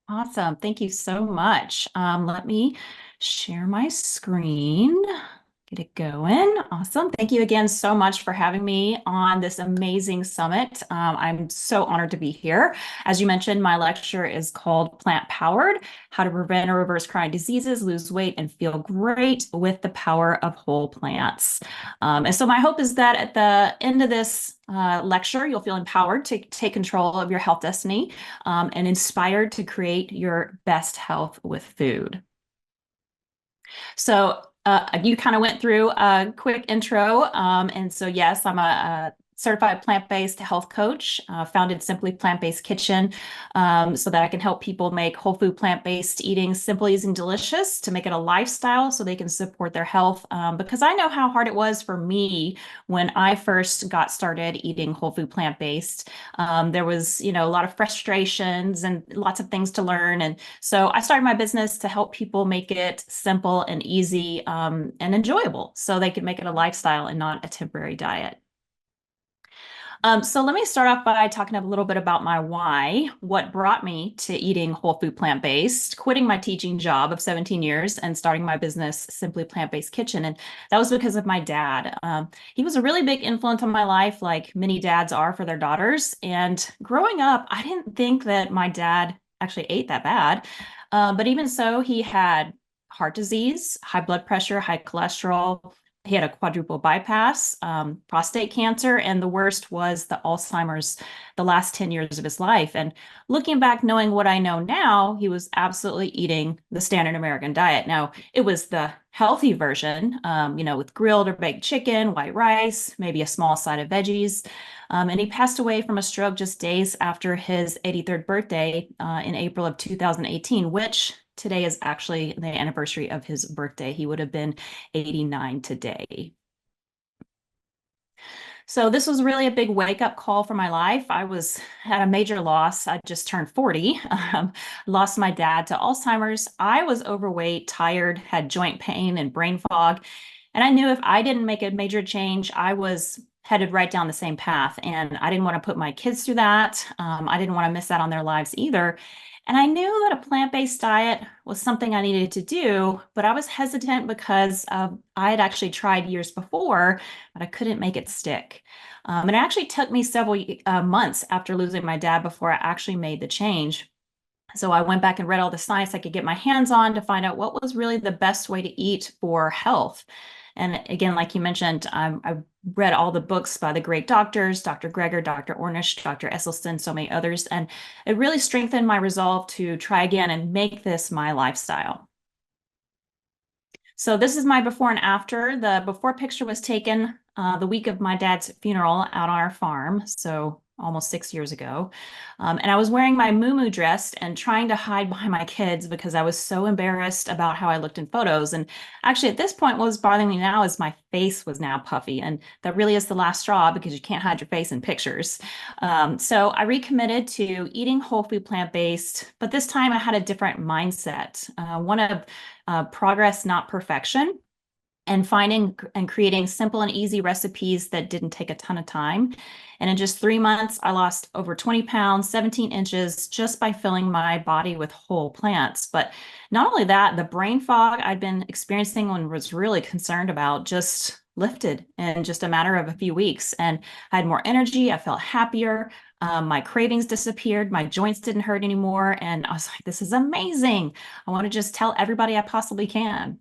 Awesome. Thank you so much. Let me share my screen. Get it going. Awesome. Thank you again so much for having me on this amazing summit. I'm so honored to be here. As you mentioned, my lecture is called Plant Powered: How to Prevent or Reverse Chronic Diseases, Lose Weight, and Feel Great with the Power of Whole Plants. And so my hope is that at the end of this lecture, you'll feel empowered to take control of your health destiny and inspired to create your best health with food. So you kind of went through a quick intro. And so, yes, I'm a certified plant-based health coach, founded Simply Plant-Based Kitchen, so that I can help people make whole food plant-based eating simple, easy, and delicious to make it a lifestyle so they can support their health. Because I know how hard it was for me when I first got started eating whole food plant-based. There was, a lot of frustrations and lots of things to learn. And so I started my business to help people make it simple and easy and enjoyable so they can make it a lifestyle and not a temporary diet. So let me start off by talking a little bit about my why, what brought me to eating whole food plant-based, quitting my teaching job of 17 years and starting my business, Simply Plant-Based Kitchen. And that was because of my dad. He was a really big influence on my life, like many dads are for their daughters. And growing up, I didn't think that my dad actually ate that bad. But even so, he had heart disease, high blood pressure, high cholesterol. He had a quadruple bypass, prostate cancer, and the worst was the Alzheimer's the last 10 years of his life. And looking back, knowing what I know now, he was absolutely eating the standard American diet. Now, it was the healthy version, with grilled or baked chicken, white rice, maybe a small side of veggies. And he passed away from a stroke just days after his 83rd birthday in April of 2018, which today is actually the anniversary of his birthday. He would have been 89 today. So this was really a big wake-up call for my life. I was at a major loss. I just turned 40, lost my dad to Alzheimer's. I was overweight, tired, had joint pain and brain fog. And I knew if I didn't make a major change, I was headed right down the same path. And I didn't want to put my kids through that. I didn't want to miss out on their lives either. And I knew that a plant-based diet was something I needed to do, but I was hesitant because I had actually tried years before, but I couldn't make it stick. And it actually took me several months after losing my dad before I actually made the change. So I went back and read all the science I could get my hands on to find out what was really the best way to eat for health. And again, like you mentioned, I read all the books by the great doctors, Dr. Greger, Dr. Ornish, Dr. Esselstyn, so many others. And it really strengthened my resolve to try again and make this my lifestyle. So this is my before and after. The before picture was taken the week of my dad's funeral out on our farm. So almost 6 years ago. And I was wearing my muumuu dress and trying to hide behind my kids because I was so embarrassed about how I looked in photos. And actually, at this point, what was bothering me now is my face was now puffy. And that really is the last straw because you can't hide your face in pictures. So I recommitted to eating whole food plant-based, but this time I had a different mindset, one of progress, not perfection, and finding and creating simple and easy recipes that didn't take a ton of time. And in just 3 months, I lost over 20 pounds, 17 inches, just by filling my body with whole plants. But not only that, the brain fog I'd been experiencing and was really concerned about just lifted in just a matter of a few weeks. And I had more energy. I felt happier. My cravings disappeared. My joints didn't hurt anymore. And I was like, this is amazing. I want to just tell everybody I possibly can.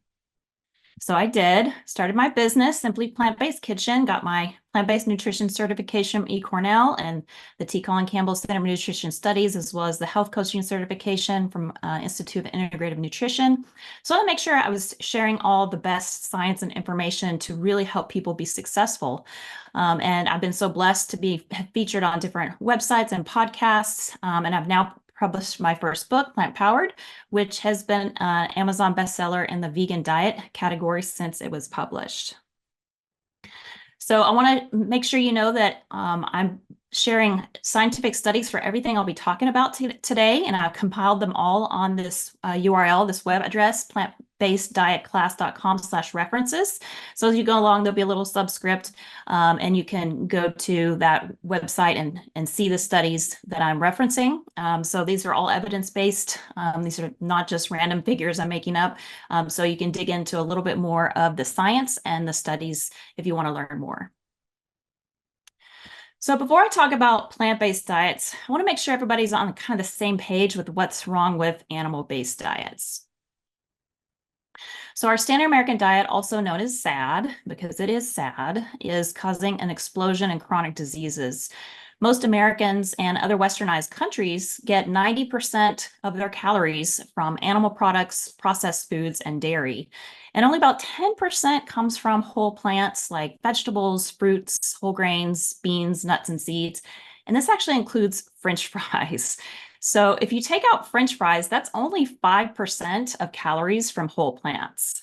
So I did, started my business, Simply Plant-Based Kitchen, got my plant-based nutrition certification from eCornell and the T. Colin Campbell Center of Nutrition Studies, as well as the health coaching certification from Institute of Integrative Nutrition. So I want to make sure I was sharing all the best science and information to really help people be successful. And I've been so blessed to be featured on different websites and podcasts, and I've now published my first book, Plant Powered, which has been an Amazon bestseller in the vegan diet category since it was published. So I want to make sure you know that I'm sharing scientific studies for everything I'll be talking about today, and I've compiled them all on this URL, this web address, plantbaseddietclass.com/references. So as you go along, there'll be a little subscript, and you can go to that website and see the studies that I'm referencing. So these are all evidence-based. These are not just random figures I'm making up. So you can dig into a little bit more of the science and the studies if you want to learn more. So before I talk about plant-based diets, I want to make sure everybody's on kind of the same page with what's wrong with animal-based diets. So our standard American diet, also known as SAD, because it is sad, is causing an explosion in chronic diseases. Most Americans and other westernized countries get 90% of their calories from animal products, processed foods, and dairy. And only about 10% comes from whole plants like vegetables, fruits, whole grains, beans, nuts, and seeds. And this actually includes French fries. So if you take out French fries, that's only 5% of calories from whole plants.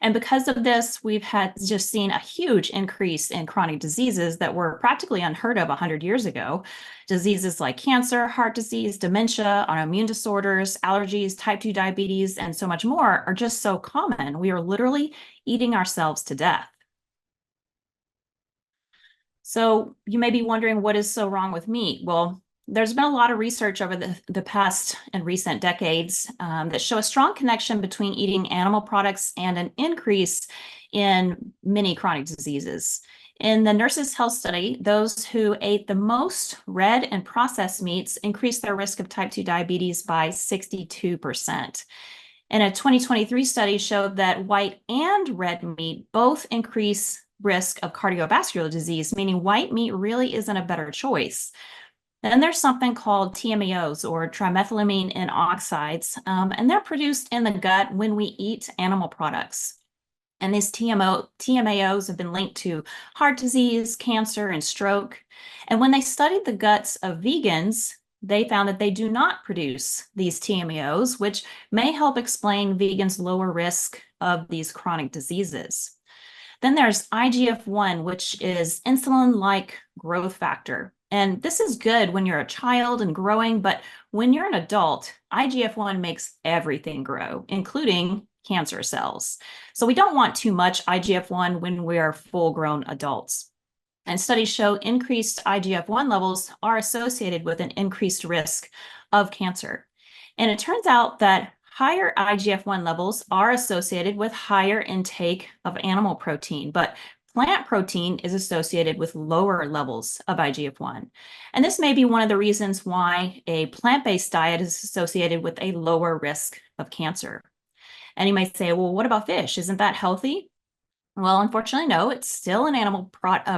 And because of this, we've had just seen a huge increase in chronic diseases that were practically unheard of 100 years ago. Diseases like cancer, heart disease, dementia, autoimmune disorders, allergies, type 2 diabetes, and so much more are just so common. We are literally eating ourselves to death. So you may be wondering, what is so wrong with meat? Well, there's been a lot of research over the past and recent decades that show a strong connection between eating animal products and an increase in many chronic diseases. In the Nurses' Health Study, those who ate the most red and processed meats increased their risk of type 2 diabetes by 62%. And a 2023 study showed that white and red meat both increase risk of cardiovascular disease, meaning white meat really isn't a better choice. Then there's something called TMAOs, or trimethylamine N oxides, and they're produced in the gut when we eat animal products. And these TMAOs have been linked to heart disease, cancer, and stroke. And when they studied the guts of vegans, they found that they do not produce these TMAOs, which may help explain vegans' lower risk of these chronic diseases. Then there's IGF-1, which is insulin-like growth factor. And this is good when you're a child and growing, but when you're an adult, IGF-1 makes everything grow, including cancer cells. So we don't want too much IGF-1 when we're full-grown adults. And studies show increased IGF-1 levels are associated with an increased risk of cancer. And it turns out that higher IGF-1 levels are associated with higher intake of animal protein, but plant protein is associated with lower levels of IGF-1. And this may be one of the reasons why a plant-based diet is associated with a lower risk of cancer. And you might say, well, what about fish? Isn't that healthy? Well, unfortunately, no. It's still an animal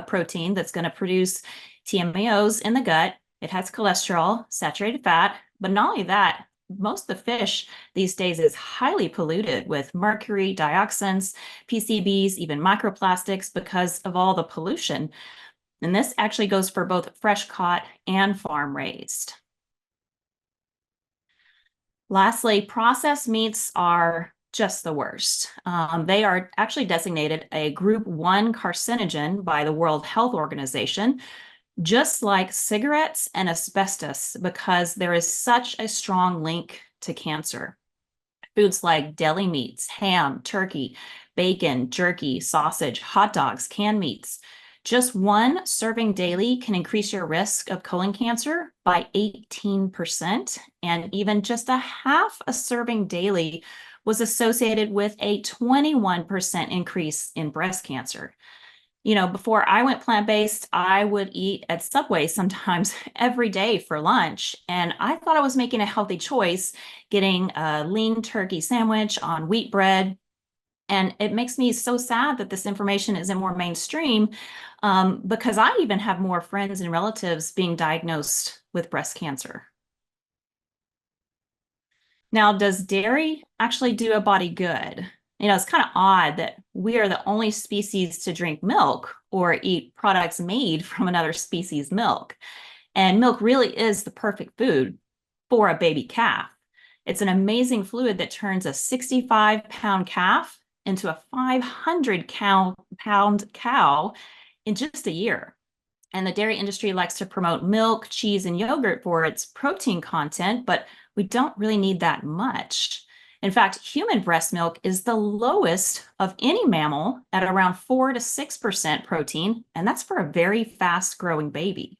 protein that's going to produce TMAOs in the gut. It has cholesterol, saturated fat, but not only that, most of the fish these days is highly polluted with mercury, dioxins, PCBs, even microplastics because of all the pollution. And this actually goes for both fresh caught and farm raised. Lastly, processed meats are just the worst. They are actually designated a group 1 carcinogen by the World Health Organization, just like cigarettes and asbestos, because there is such a strong link to cancer. Foods like deli meats, ham, turkey, bacon, jerky, sausage, hot dogs, canned meats. Just one serving daily can increase your risk of colon cancer by 18%, and even just a half a serving daily was associated with a 21% increase in breast cancer. You know, before I went plant-based, I would eat at Subway sometimes every day for lunch. And I thought I was making a healthy choice, getting a lean turkey sandwich on wheat bread. And it makes me so sad that this information isn't more mainstream, because I even have more friends and relatives being diagnosed with breast cancer. Now, does dairy actually do a body good? You know, it's kind of odd that we are the only species to drink milk or eat products made from another species' milk. And milk really is the perfect food for a baby calf. It's an amazing fluid that turns a 65-pound calf into a 500-pound cow in just a year. And the dairy industry likes to promote milk, cheese, and yogurt for its protein content, but we don't really need that much. In fact, human breast milk is the lowest of any mammal at around 4 to 6% protein, and that's for a very fast-growing baby.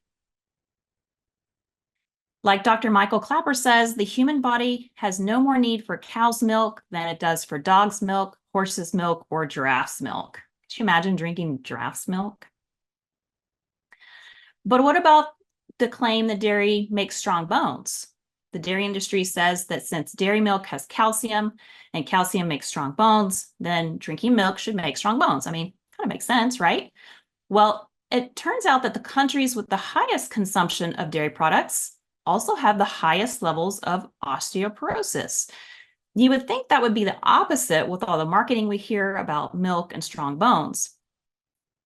Like Dr. Michael Clapper says, the human body has no more need for cow's milk than it does for dog's milk, horse's milk, or giraffe's milk. Could you imagine drinking giraffe's milk? But what about the claim that dairy makes strong bones? The dairy industry says that since dairy milk has calcium and calcium makes strong bones, then drinking milk should make strong bones. I mean, kind of makes sense, right? Well, it turns out that the countries with the highest consumption of dairy products also have the highest levels of osteoporosis. You would think that would be the opposite with all the marketing we hear about milk and strong bones.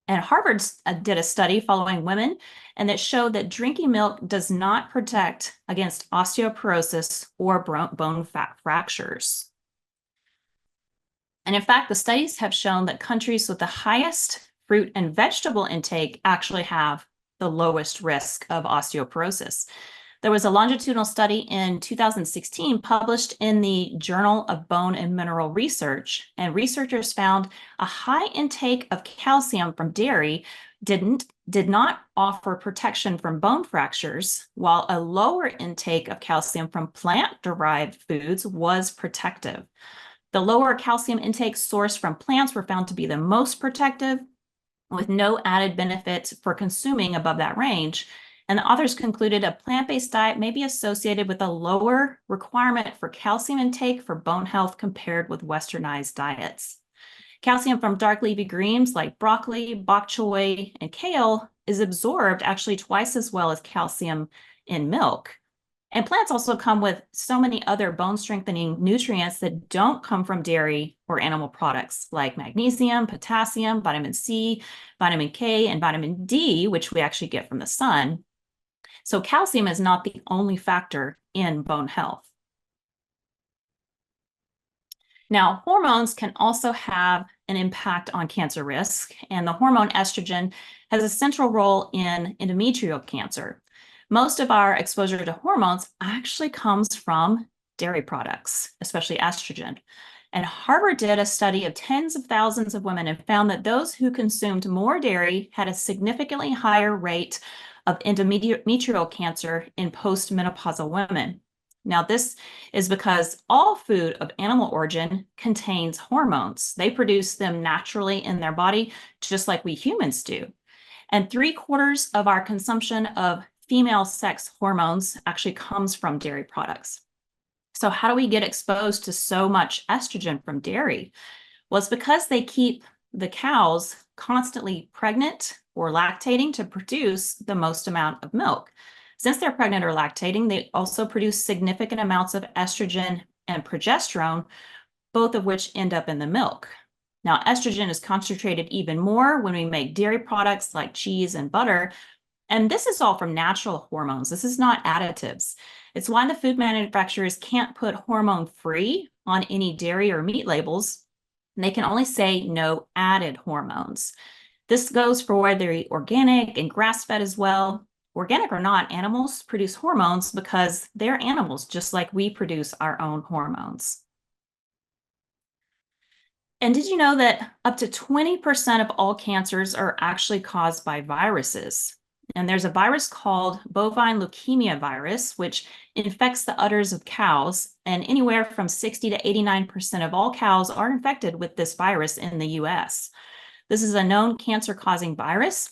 And Harvard did a study following women, and it showed that drinking milk does not protect against osteoporosis or bone fractures. And in fact, the studies have shown that countries with the highest fruit and vegetable intake actually have the lowest risk of osteoporosis. There was a longitudinal study in 2016 published in the Journal of Bone and Mineral Research, and researchers found a high intake of calcium from dairy did not offer protection from bone fractures, while a lower intake of calcium from plant-derived foods was protective. The lower calcium intake sourced from plants were found to be the most protective, with no added benefits for consuming above that range. And the authors concluded a plant-based diet may be associated with a lower requirement for calcium intake for bone health compared with westernized diets. Calcium from dark leafy greens like broccoli, bok choy, and kale is absorbed actually twice as well as calcium in milk. And plants also come with so many other bone strengthening nutrients that don't come from dairy or animal products, like magnesium, potassium, vitamin C, vitamin K, and vitamin D, which we actually get from the sun. So calcium is not the only factor in bone health. Now, hormones can also have an impact on cancer risk, and the hormone estrogen has a central role in endometrial cancer. Most of our exposure to hormones actually comes from dairy products, especially estrogen. And Harvard did a study of tens of thousands of women and found that those who consumed more dairy had a significantly higher rate of endometrial cancer in postmenopausal women. Now, this is because all food of animal origin contains hormones. They produce them naturally in their body, just like we humans do. And 3/4 of our consumption of female sex hormones actually comes from dairy products. So how do we get exposed to so much estrogen from dairy? Well, it's because they keep the cows constantly pregnant or lactating to produce the most amount of milk. Since they're pregnant or lactating, they also produce significant amounts of estrogen and progesterone, both of which end up in the milk. Now, estrogen is concentrated even more when we make dairy products like cheese and butter, and this is all from natural hormones. This is not additives. It's why the food manufacturers can't put hormone-free on any dairy or meat labels. They can only say no added hormones. This goes for whether they're organic and grass-fed as well. Organic or not, animals produce hormones because they're animals, just like we produce our own hormones. And did you know that up to 20% of all cancers are actually caused by viruses? And there's a virus called bovine leukemia virus, which infects the udders of cows. And anywhere from 60 to 89% of all cows are infected with this virus in the US. This is a known cancer-causing virus.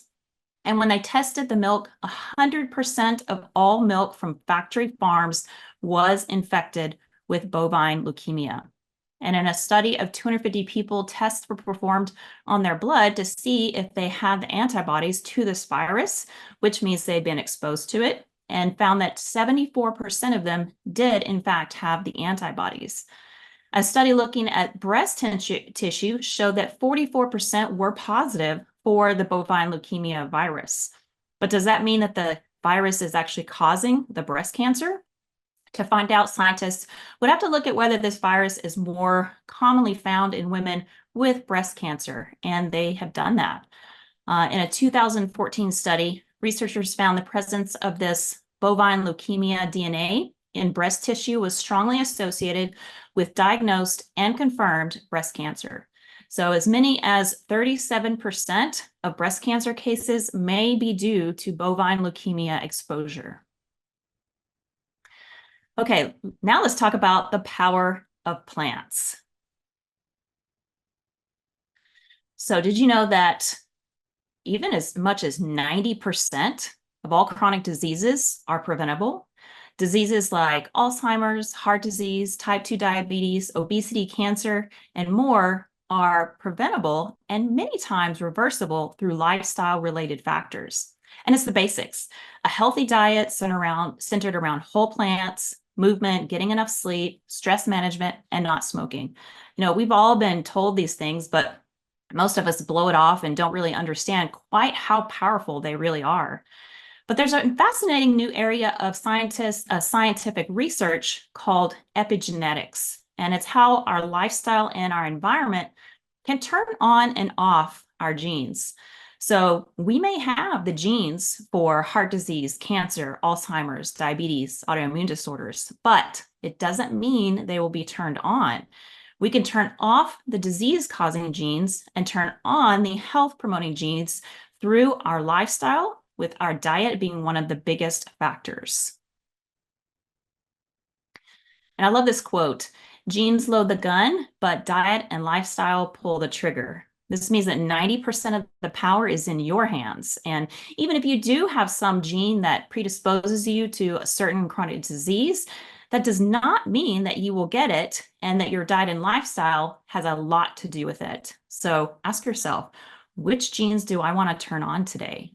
And when they tested the milk, 100% of all milk from factory farms was infected with bovine leukemia. And in a study of 250 people, tests were performed on their blood to see if they had the antibodies to this virus, which means they'd been exposed to it, and found that 74% of them did, in fact, have the antibodies. A study looking at breast tissue showed that 44% were positive for the bovine leukemia virus. But does that mean that the virus is actually causing the breast cancer? To find out, scientists would have to look at whether this virus is more commonly found in women with breast cancer, and they have done that. In a 2014 study, researchers found the presence of this bovine leukemia DNA in breast tissue was strongly associated with diagnosed and confirmed breast cancer. So as many as 37% of breast cancer cases may be due to bovine leukemia exposure. Okay, now let's talk about the power of plants. So did you know that even as much as 90% of all chronic diseases are preventable? Diseases like Alzheimer's, heart disease, type 2 diabetes, obesity, cancer, and more are preventable and many times reversible through lifestyle-related factors. And it's the basics. A healthy diet centered around whole plants, movement, getting enough sleep, stress management, and not smoking. We've all been told these things, but most of us blow it off and don't really understand quite how powerful they really are. But there's a fascinating new area of scientific research called epigenetics, and it's how our lifestyle and our environment can turn on and off our genes. So we may have the genes for heart disease, cancer, Alzheimer's, diabetes, autoimmune disorders, but it doesn't mean they will be turned on. We can turn off the disease-causing genes and turn on the health-promoting genes through our lifestyle, with our diet being one of the biggest factors. And I love this quote: genes load the gun, but diet and lifestyle pull the trigger. This means that 90% of the power is in your hands. And even if you do have some gene that predisposes you to a certain chronic disease, that does not mean that you will get it and that your diet and lifestyle has a lot to do with it. So ask yourself, which genes do I want to turn on today?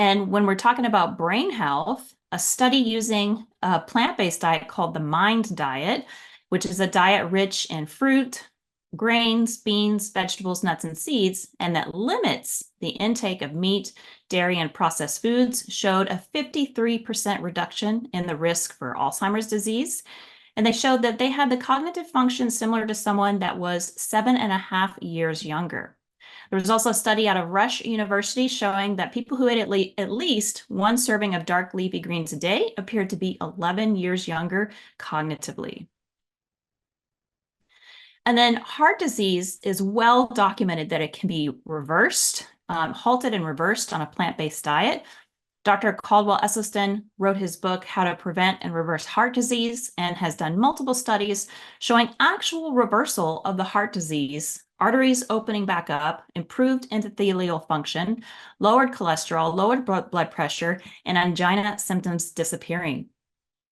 And when we're talking about brain health, a study using a plant-based diet called the MIND diet, which is a diet rich in fruit, grains, beans, vegetables, nuts, and seeds, and that limits the intake of meat, dairy, and processed foods, showed a 53% reduction in the risk for Alzheimer's disease. And they showed that they had the cognitive function similar to someone that was 7.5 years younger. There was also a study out of Rush University showing that people who ate at least one serving of dark leafy greens a day appeared to be 11 years younger cognitively. And then heart disease is well documented that it can be reversed, halted and reversed on a plant-based diet. Dr. Caldwell Esselstyn wrote his book, How to Prevent and Reverse Heart Disease, and has done multiple studies showing actual reversal of the heart disease, arteries opening back up, improved endothelial function, lowered cholesterol, lowered blood pressure, and angina symptoms disappearing.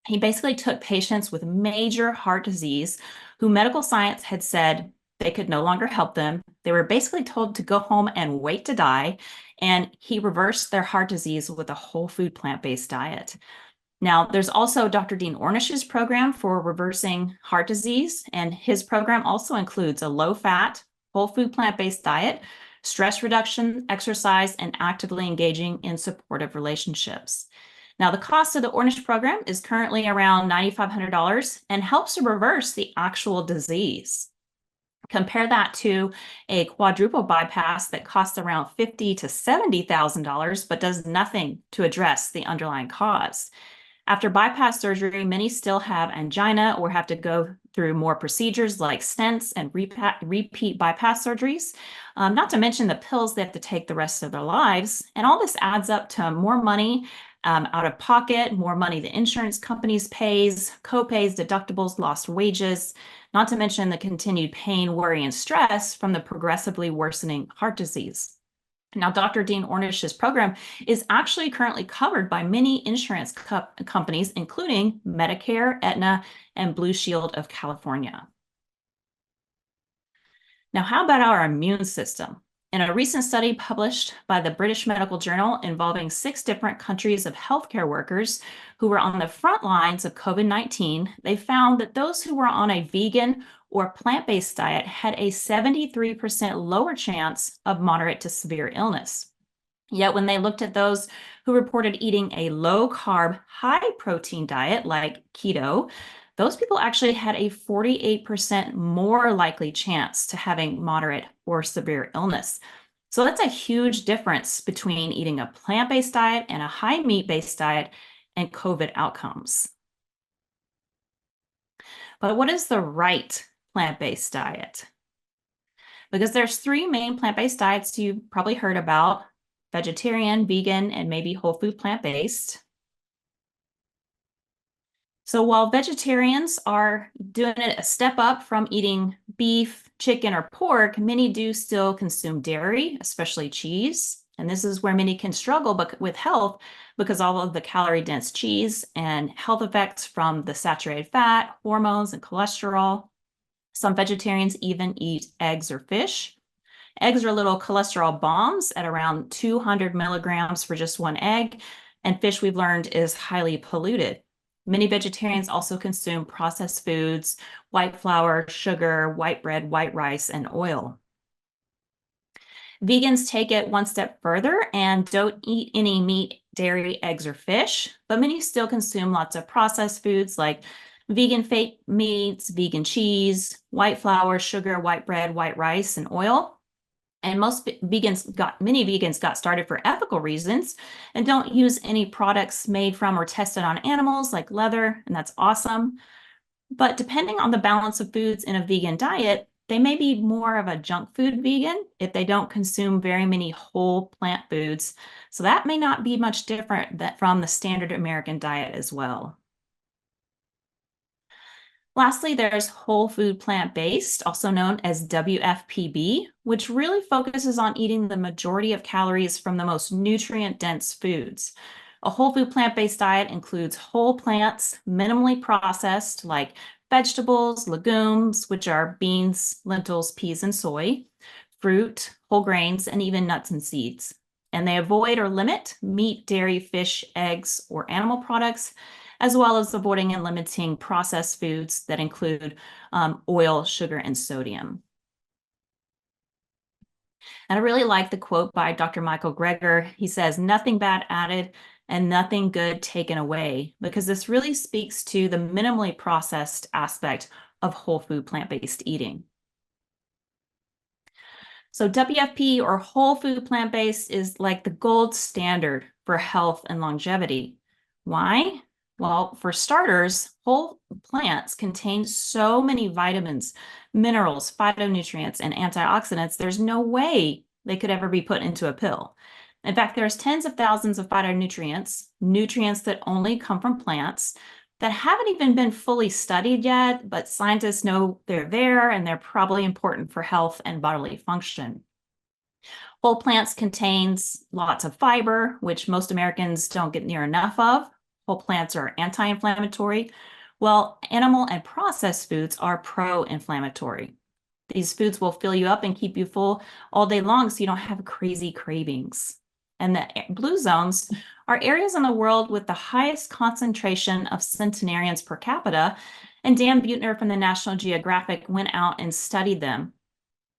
He basically took patients with major heart disease who medical science had said they could no longer help them. They were basically told to go home and wait to die. And he reversed their heart disease with a whole food plant-based diet. Now, there's also Dr. Dean Ornish's program for reversing heart disease. And his program also includes a low-fat, whole food plant-based diet, stress reduction, exercise, and actively engaging in supportive relationships. Now, the cost of the Ornish program is currently around $9,500 and helps to reverse the actual disease. Compare that to a quadruple bypass that costs around $50,000 to $70,000, but does nothing to address the underlying cause. After bypass surgery, many still have angina or have to go through more procedures like stents and repeat bypass surgeries, not to mention the pills they have to take the rest of their lives. And all this adds up to more money out of pocket, more money the insurance companies pays, co-pays, deductibles, lost wages, not to mention the continued pain, worry, and stress from the progressively worsening heart disease. Now, Dr. Dean Ornish's program is actually currently covered by many insurance companies, including Medicare, Aetna, and Blue Shield of California. Now, how about our immune system? In a recent study published by the British Medical Journal involving 6 different countries of healthcare workers who were on the front lines of COVID-19, they found that those who were on a vegan or plant-based diet had a 73% lower chance of moderate to severe illness. Yet when they looked at those who reported eating a low-carb, high-protein diet like keto, those people actually had a 48% more likely chance to having moderate or severe illness. So that's a huge difference between eating a plant-based diet and a high meat-based diet. and COVID outcomes. But what is the right plant-based diet? Because there's three main plant-based diets you've probably heard about: vegetarian, vegan, and maybe whole food plant-based. So while vegetarians are doing it a step up from eating beef, chicken, or pork, many do still consume dairy, especially cheese. And this is where many can struggle with health because all of the calorie-dense cheese and health effects from the saturated fat, hormones, and cholesterol. Some vegetarians even eat eggs or fish. Eggs are little cholesterol bombs at around 200 milligrams for just one egg, and fish, we've learned, is highly polluted. Many vegetarians also consume processed foods, white flour, sugar, white bread, white rice, and oil. Vegans take it one step further and don't eat any meat, dairy, eggs, or fish, but many still consume lots of processed foods like vegan fake meats, vegan cheese, white flour, sugar, white bread, white rice, and oil. And many vegans got started for ethical reasons and don't use any products made from or tested on animals like leather, and that's awesome. But depending on the balance of foods in a vegan diet, they may be more of a junk food vegan if they don't consume very many whole plant foods. So that may not be much different from the standard American diet as well. Lastly, there's whole food plant-based, also known as WFPB, which really focuses on eating the majority of calories from the most nutrient-dense foods. A whole food plant-based diet includes whole plants, minimally processed, like vegetables, legumes, which are beans, lentils, peas, and soy, fruit, whole grains, and even nuts and seeds. And they avoid or limit meat, dairy, fish, eggs, or animal products, as well as avoiding and limiting processed foods that include oil, sugar, and sodium. And I really like the quote by Dr. Michael Greger. He says, "Nothing bad added and nothing good taken away," because this really speaks to the minimally processed aspect of whole food plant-based eating. So WFP, or whole food plant-based, is like the gold standard for health and longevity. Why? Well, for starters, whole plants contain so many vitamins, minerals, phytonutrients, and antioxidants, there's no way they could ever be put into a pill. In fact, there's tens of thousands of phytonutrients, nutrients that only come from plants, that haven't even been fully studied yet, but scientists know they're there and they're probably important for health and bodily function. Whole plants contains lots of fiber, which most Americans don't get near enough of. Whole plants are anti-inflammatory, while animal and processed foods are pro-inflammatory. These foods will fill you up and keep you full all day long so you don't have crazy cravings. And the blue zones are areas in the world with the highest concentration of centenarians per capita, and Dan Buettner from the National Geographic went out and studied them.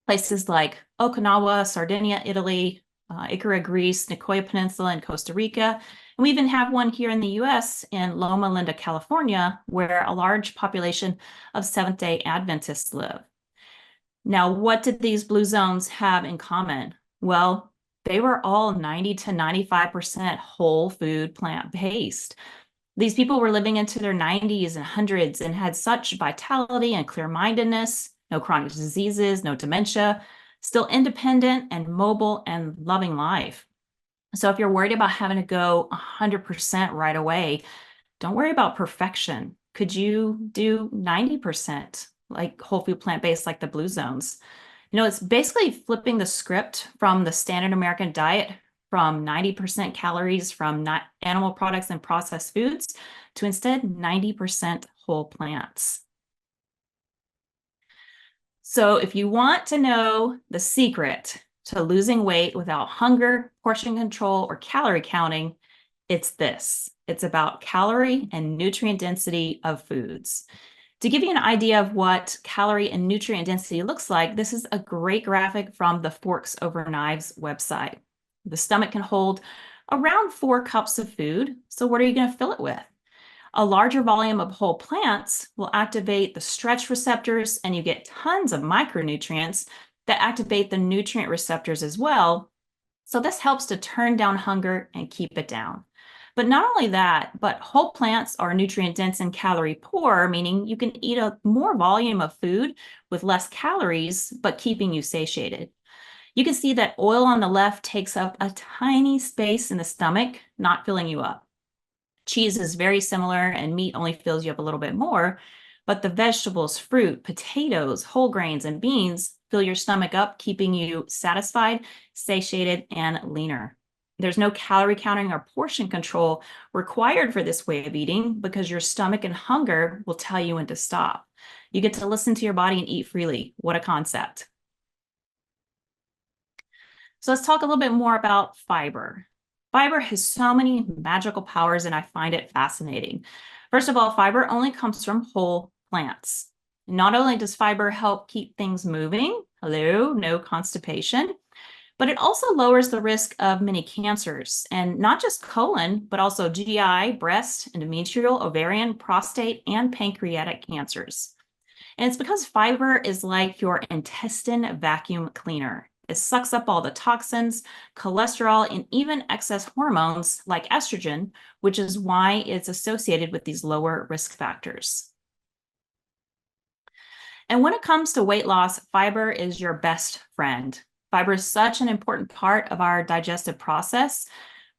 Places like Okinawa, Sardinia, Italy, Icara, Greece, Nicoya Peninsula, and Costa Rica. And we even have one here in the US in Loma Linda, California, where a large population of Seventh-day Adventists live. Now, what did these blue zones have in common? Well, they were all 90 to 95% whole food plant-based. These people were living into their 90s and hundreds and had such vitality and clear-mindedness, no chronic diseases, no dementia, still independent and mobile and loving life. So if you're worried about having to go 100% right away, don't worry about perfection. Could you do 90% like whole food plant-based like the blue zones? You know, it's basically flipping the script from the standard American diet from 90% calories from animal products and processed foods to instead 90% whole plants. So if you want to know the secret to losing weight without hunger, portion control, or calorie counting, it's this. It's about calorie and nutrient density of foods. To give you an idea of what calorie and nutrient density looks like, this is a great graphic from the Forks Over Knives website. The stomach can hold around 4 cups of food. So what are you going to fill it with? A larger volume of whole plants will activate the stretch receptors, and you get tons of micronutrients that activate the nutrient receptors as well. So this helps to turn down hunger and keep it down. But not only that, but whole plants are nutrient dense and calorie poor, meaning you can eat a more volume of food with less calories, but keeping you satiated. You can see that oil on the left takes up a tiny space in the stomach, not filling you up. Cheese is very similar, and meat only fills you up a little bit more. But the vegetables, fruit, potatoes, whole grains, and beans fill your stomach up, keeping you satisfied, satiated, and leaner. There's no calorie counting or portion control required for this way of eating because your stomach and hunger will tell you when to stop. You get to listen to your body and eat freely. What a concept. So let's talk a little bit more about fiber. Fiber has so many magical powers, and I find it fascinating. First of all, fiber only comes from whole plants. Not only does fiber help keep things moving, hello, no constipation, but it also lowers the risk of many cancers, and not just colon, but also GI, breast, endometrial, ovarian, prostate, and pancreatic cancers. And it's because fiber is like your intestine vacuum cleaner. It sucks up all the toxins, cholesterol, and even excess hormones like estrogen, which is why it's associated with these lower risk factors. And when it comes to weight loss, fiber is your best friend. Fiber is such an important part of our digestive process.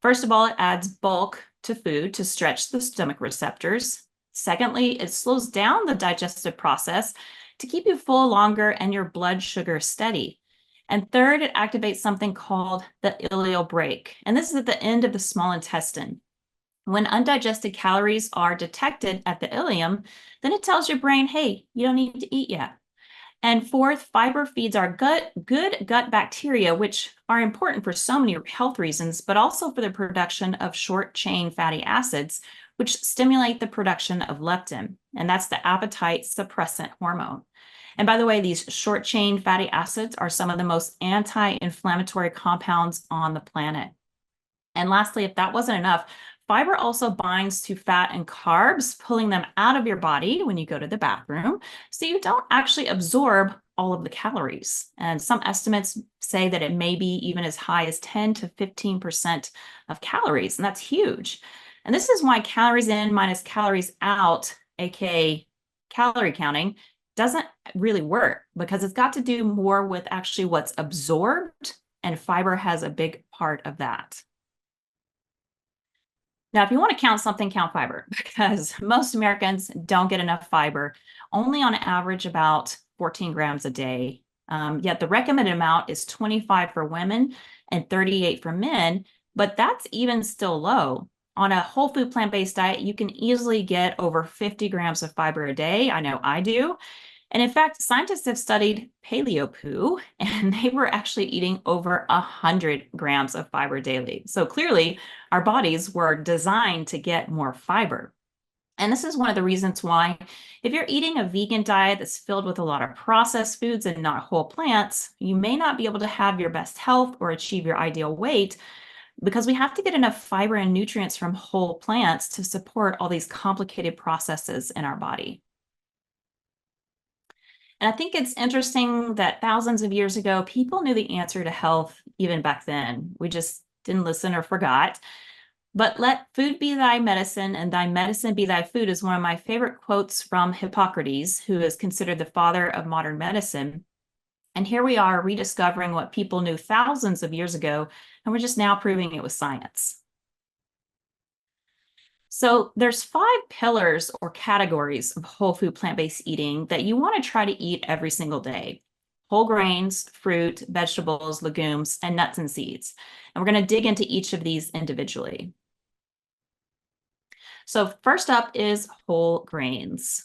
First of all, it adds bulk to food to stretch the stomach receptors. Secondly, it slows down the digestive process to keep you full longer and your blood sugar steady. And third, it activates something called the ileal brake. And this is at the end of the small intestine. When undigested calories are detected at the ileum, then it tells your brain, hey, you don't need to eat yet. And fourth, fiber feeds our good gut bacteria, which are important for so many health reasons, but also for the production of short chain fatty acids, which stimulate the production of leptin. And that's the appetite suppressant hormone. And by the way, these short chain fatty acids are some of the most anti-inflammatory compounds on the planet. And lastly, if that wasn't enough, fiber also binds to fat and carbs, pulling them out of your body when you go to the bathroom, so you don't actually absorb all of the calories. And some estimates say that it may be even as high as 10 to 15% of calories, and that's huge. And this is why calories in minus calories out, aka calorie counting, doesn't really work, because it's got to do more with actually what's absorbed, and fiber has a big part of that. Now, if you want to count something, count fiber, because most Americans don't get enough fiber, only on average about 14 grams a day. Yet the recommended amount is 25 for women and 38 for men, but that's even still low. On a whole food plant-based diet, you can easily get over 50 grams of fiber a day. I know I do. And in fact, scientists have studied paleo poo, and they were actually eating over 100 grams of fiber daily. So clearly, our bodies were designed to get more fiber. And this is one of the reasons why, if you're eating a vegan diet that's filled with a lot of processed foods and not whole plants, you may not be able to have your best health or achieve your ideal weight, because we have to get enough fiber and nutrients from whole plants to support all these complicated processes in our body. And I think it's interesting that thousands of years ago, people knew the answer to health even back then. We just didn't listen or forgot. But let food be thy medicine and thy medicine be thy food is one of my favorite quotes from Hippocrates, who is considered the father of modern medicine. And here we are rediscovering what people knew thousands of years ago, and we're just now proving it with science. So there's 5 pillars or categories of whole food plant-based eating that you want to try to eat every single day: whole grains, fruit, vegetables, legumes, and nuts and seeds. And we're going to dig into each of these individually. So first up is whole grains.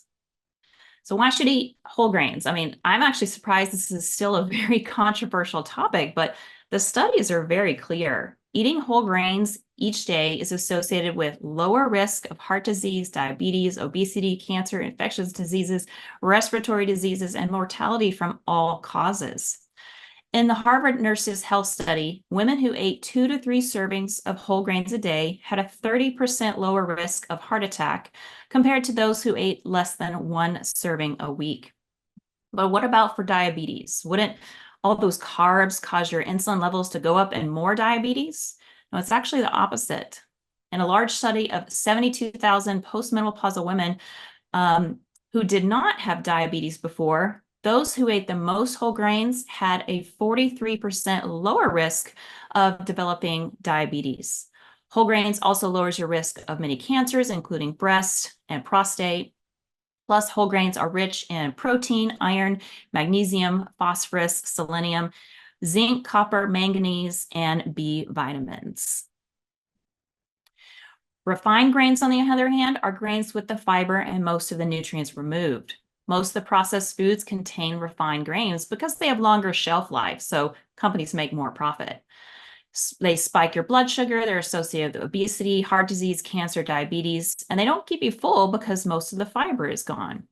So why should you eat whole grains? I mean, I'm actually surprised this is still a very controversial topic, but the studies are very clear. Eating whole grains each day is associated with lower risk of heart disease, diabetes, obesity, cancer, infectious diseases, respiratory diseases, and mortality from all causes. In the Harvard Nurses Health Study, women who ate 2 to 3 servings of whole grains a day had a 30% lower risk of heart attack compared to those who ate less than 1 serving a week. But what about for diabetes? Wouldn't all those carbs cause your insulin levels to go up and more diabetes? No, it's actually the opposite. In a large study of 72,000 postmenopausal women who did not have diabetes before, those who ate the most whole grains had a 43% lower risk of developing diabetes. Whole grains also lowers your risk of many cancers, including breast and prostate. Plus, whole grains are rich in protein, iron, magnesium, phosphorus, selenium, zinc, copper, manganese, and B vitamins. Refined grains, on the other hand, are grains with the fiber and most of the nutrients removed. Most of the processed foods contain refined grains because they have longer shelf life, so companies make more profit. They spike your blood sugar, they're associated with obesity, heart disease, cancer, diabetes, and they don't keep you full because most of the fiber is gone.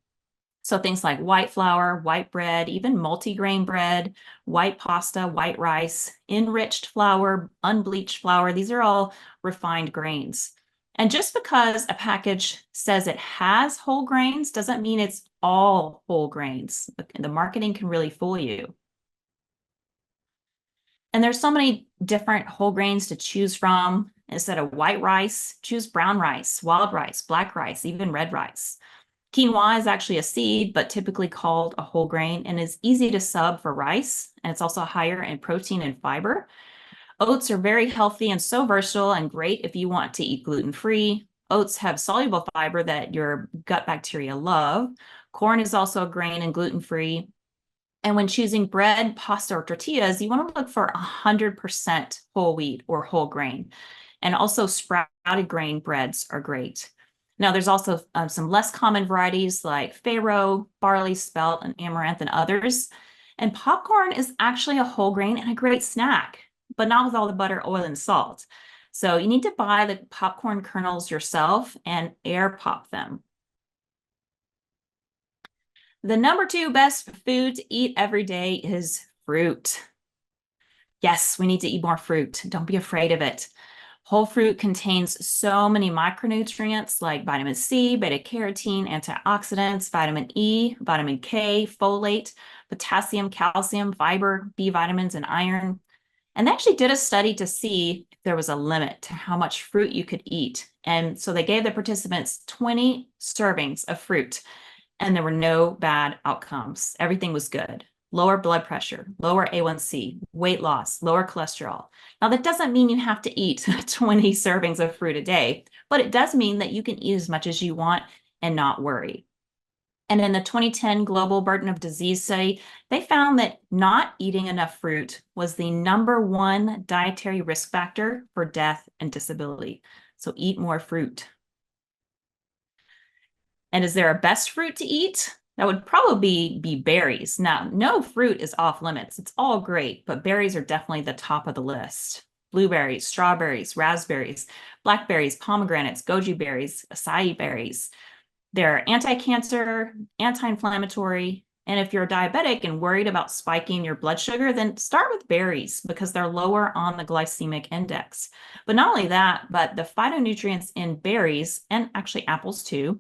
So things like white flour, white bread, even multigrain bread, white pasta, white rice, enriched flour, unbleached flour, these are all refined grains. And just because a package says it has whole grains doesn't mean it's all whole grains. The marketing can really fool you. And there's so many different whole grains to choose from. Instead of white rice, choose brown rice, wild rice, black rice, even red rice. Quinoa is actually a seed, but typically called a whole grain and is easy to sub for rice. And it's also higher in protein and fiber. Oats are very healthy and so versatile and great if you want to eat gluten-free. Oats have soluble fiber that your gut bacteria love. Corn is also a grain and gluten-free. And when choosing bread, pasta, or tortillas, you want to look for 100% whole wheat or whole grain. And also sprouted grain breads are great. Now, there's also some less common varieties like farro, barley, spelt, and amaranth, and others. And popcorn is actually a whole grain and a great snack, but not with all the butter, oil, and salt. So you need to buy the popcorn kernels yourself and air pop them. The number 2 best food to eat every day is fruit. Yes, we need to eat more fruit. Don't be afraid of it. Whole fruit contains so many micronutrients like vitamin C, beta carotene, antioxidants, vitamin E, vitamin K, folate, potassium, calcium, fiber, B vitamins, and iron. And they actually did a study to see if there was a limit to how much fruit you could eat. And so they gave the participants 20 servings of fruit, and there were no bad outcomes. Everything was good. Lower blood pressure, lower A1C, weight loss, lower cholesterol. Now, that doesn't mean you have to eat 20 servings of fruit a day, but it does mean that you can eat as much as you want and not worry. And in the 2010 Global Burden of Disease study, they found that not eating enough fruit was the #1 dietary risk factor for death and disability. So eat more fruit. And is there a best fruit to eat? That would probably be berries. Now, no fruit is off limits. It's all great, but berries are definitely the top of the list. Blueberries, strawberries, raspberries, blackberries, pomegranates, goji berries, acai berries. They're anti-cancer, anti-inflammatory, and if you're diabetic and worried about spiking your blood sugar, then start with berries because they're lower on the glycemic index. But not only that, but the phytonutrients in berries, and actually apples too,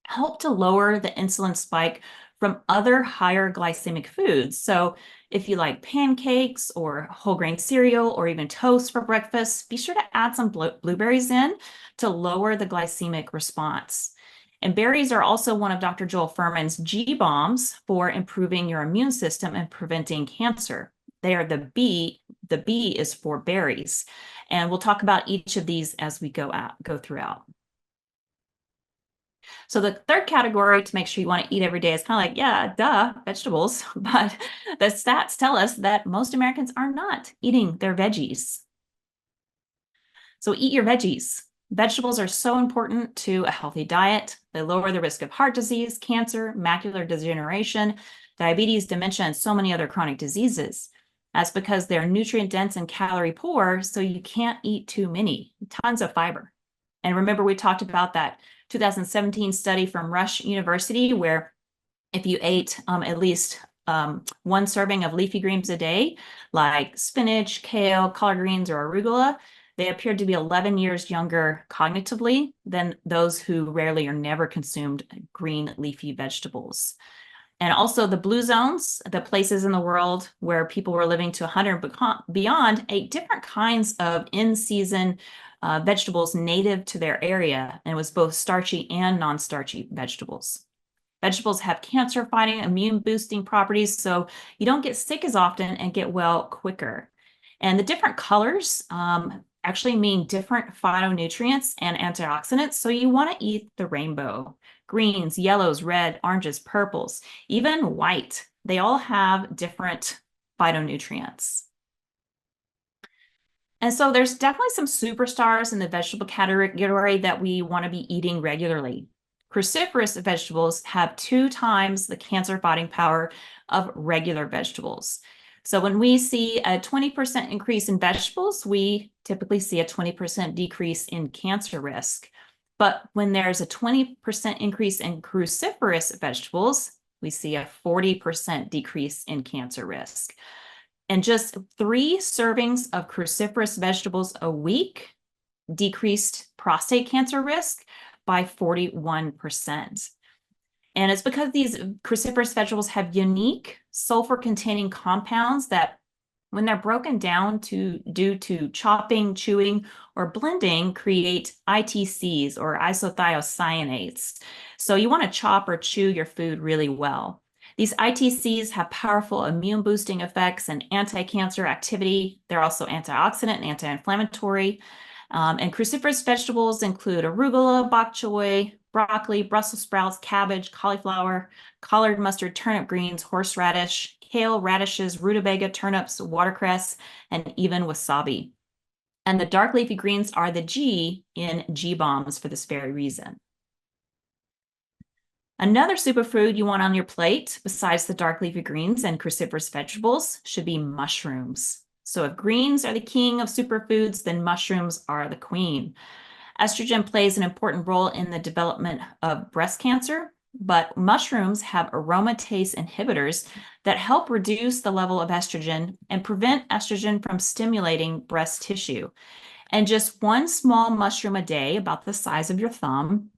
help to lower the insulin spike from other higher glycemic foods. So if you like pancakes or whole grain cereal or even toast for breakfast, be sure to add some blueberries in to lower the glycemic response. And berries are also one of Dr. Joel Fuhrman's G-bombs for improving your immune system and preventing cancer. They are the B is for berries. And we'll talk about each of these as we go throughout. So the third category to make sure you want to eat every day is kind of like, yeah, duh, vegetables. But the stats tell us that most Americans are not eating their veggies. So eat your veggies. Vegetables are so important to a healthy diet. They lower the risk of heart disease, cancer, macular degeneration, diabetes, dementia, and so many other chronic diseases. That's because they're nutrient dense and calorie poor, so you can't eat too many. Tons of fiber. And remember, we talked about that 2017 study from Rush University, where if you ate at least 1 serving of leafy greens a day, like spinach, kale, collard greens, or arugula, they appeared to be 11 years younger cognitively than those who rarely or never consumed green leafy vegetables. And also the blue zones, the places in the world where people were living to 100 beyond, ate different kinds of in-season vegetables native to their area, and it was both starchy and non-starchy vegetables. Vegetables have cancer-fighting, immune-boosting properties, so you don't get sick as often and get well quicker. And the different colors actually mean different phytonutrients and antioxidants, so you want to eat the rainbow. Greens, yellows, red, oranges, purples, even white. They all have different phytonutrients. And so there's definitely some superstars in the vegetable category that we want to be eating regularly. Cruciferous vegetables have 2 times the cancer-fighting power of regular vegetables. So when we see a 20% increase in vegetables, we typically see a 20% decrease in cancer risk. But when there's a 20% increase in cruciferous vegetables, we see a 40% decrease in cancer risk. And just 3 servings of cruciferous vegetables a week decreased prostate cancer risk by 41%. And it's because these cruciferous vegetables have unique sulfur-containing compounds that, when they're broken down due to chopping, chewing, or blending, create ITCs, or isothiocyanates. So you want to chop or chew your food really well. These ITCs have powerful immune-boosting effects and anti-cancer activity. They're also antioxidant and anti-inflammatory. And cruciferous vegetables include arugula, bok choy, broccoli, Brussels sprouts, cabbage, cauliflower, collard mustard, turnip greens, horseradish, kale, radishes, rutabaga, turnips, watercress, and even wasabi. And the dark leafy greens are the G in G-bombs for this very reason. Another superfood you want on your plate, besides the dark leafy greens and cruciferous vegetables, should be mushrooms. So if greens are the king of superfoods, then mushrooms are the queen. Estrogen plays an important role in the development of breast cancer, but mushrooms have aromatase inhibitors that help reduce the level of estrogen and prevent estrogen from stimulating breast tissue. And just 1 small mushroom a day, about the size of your thumb,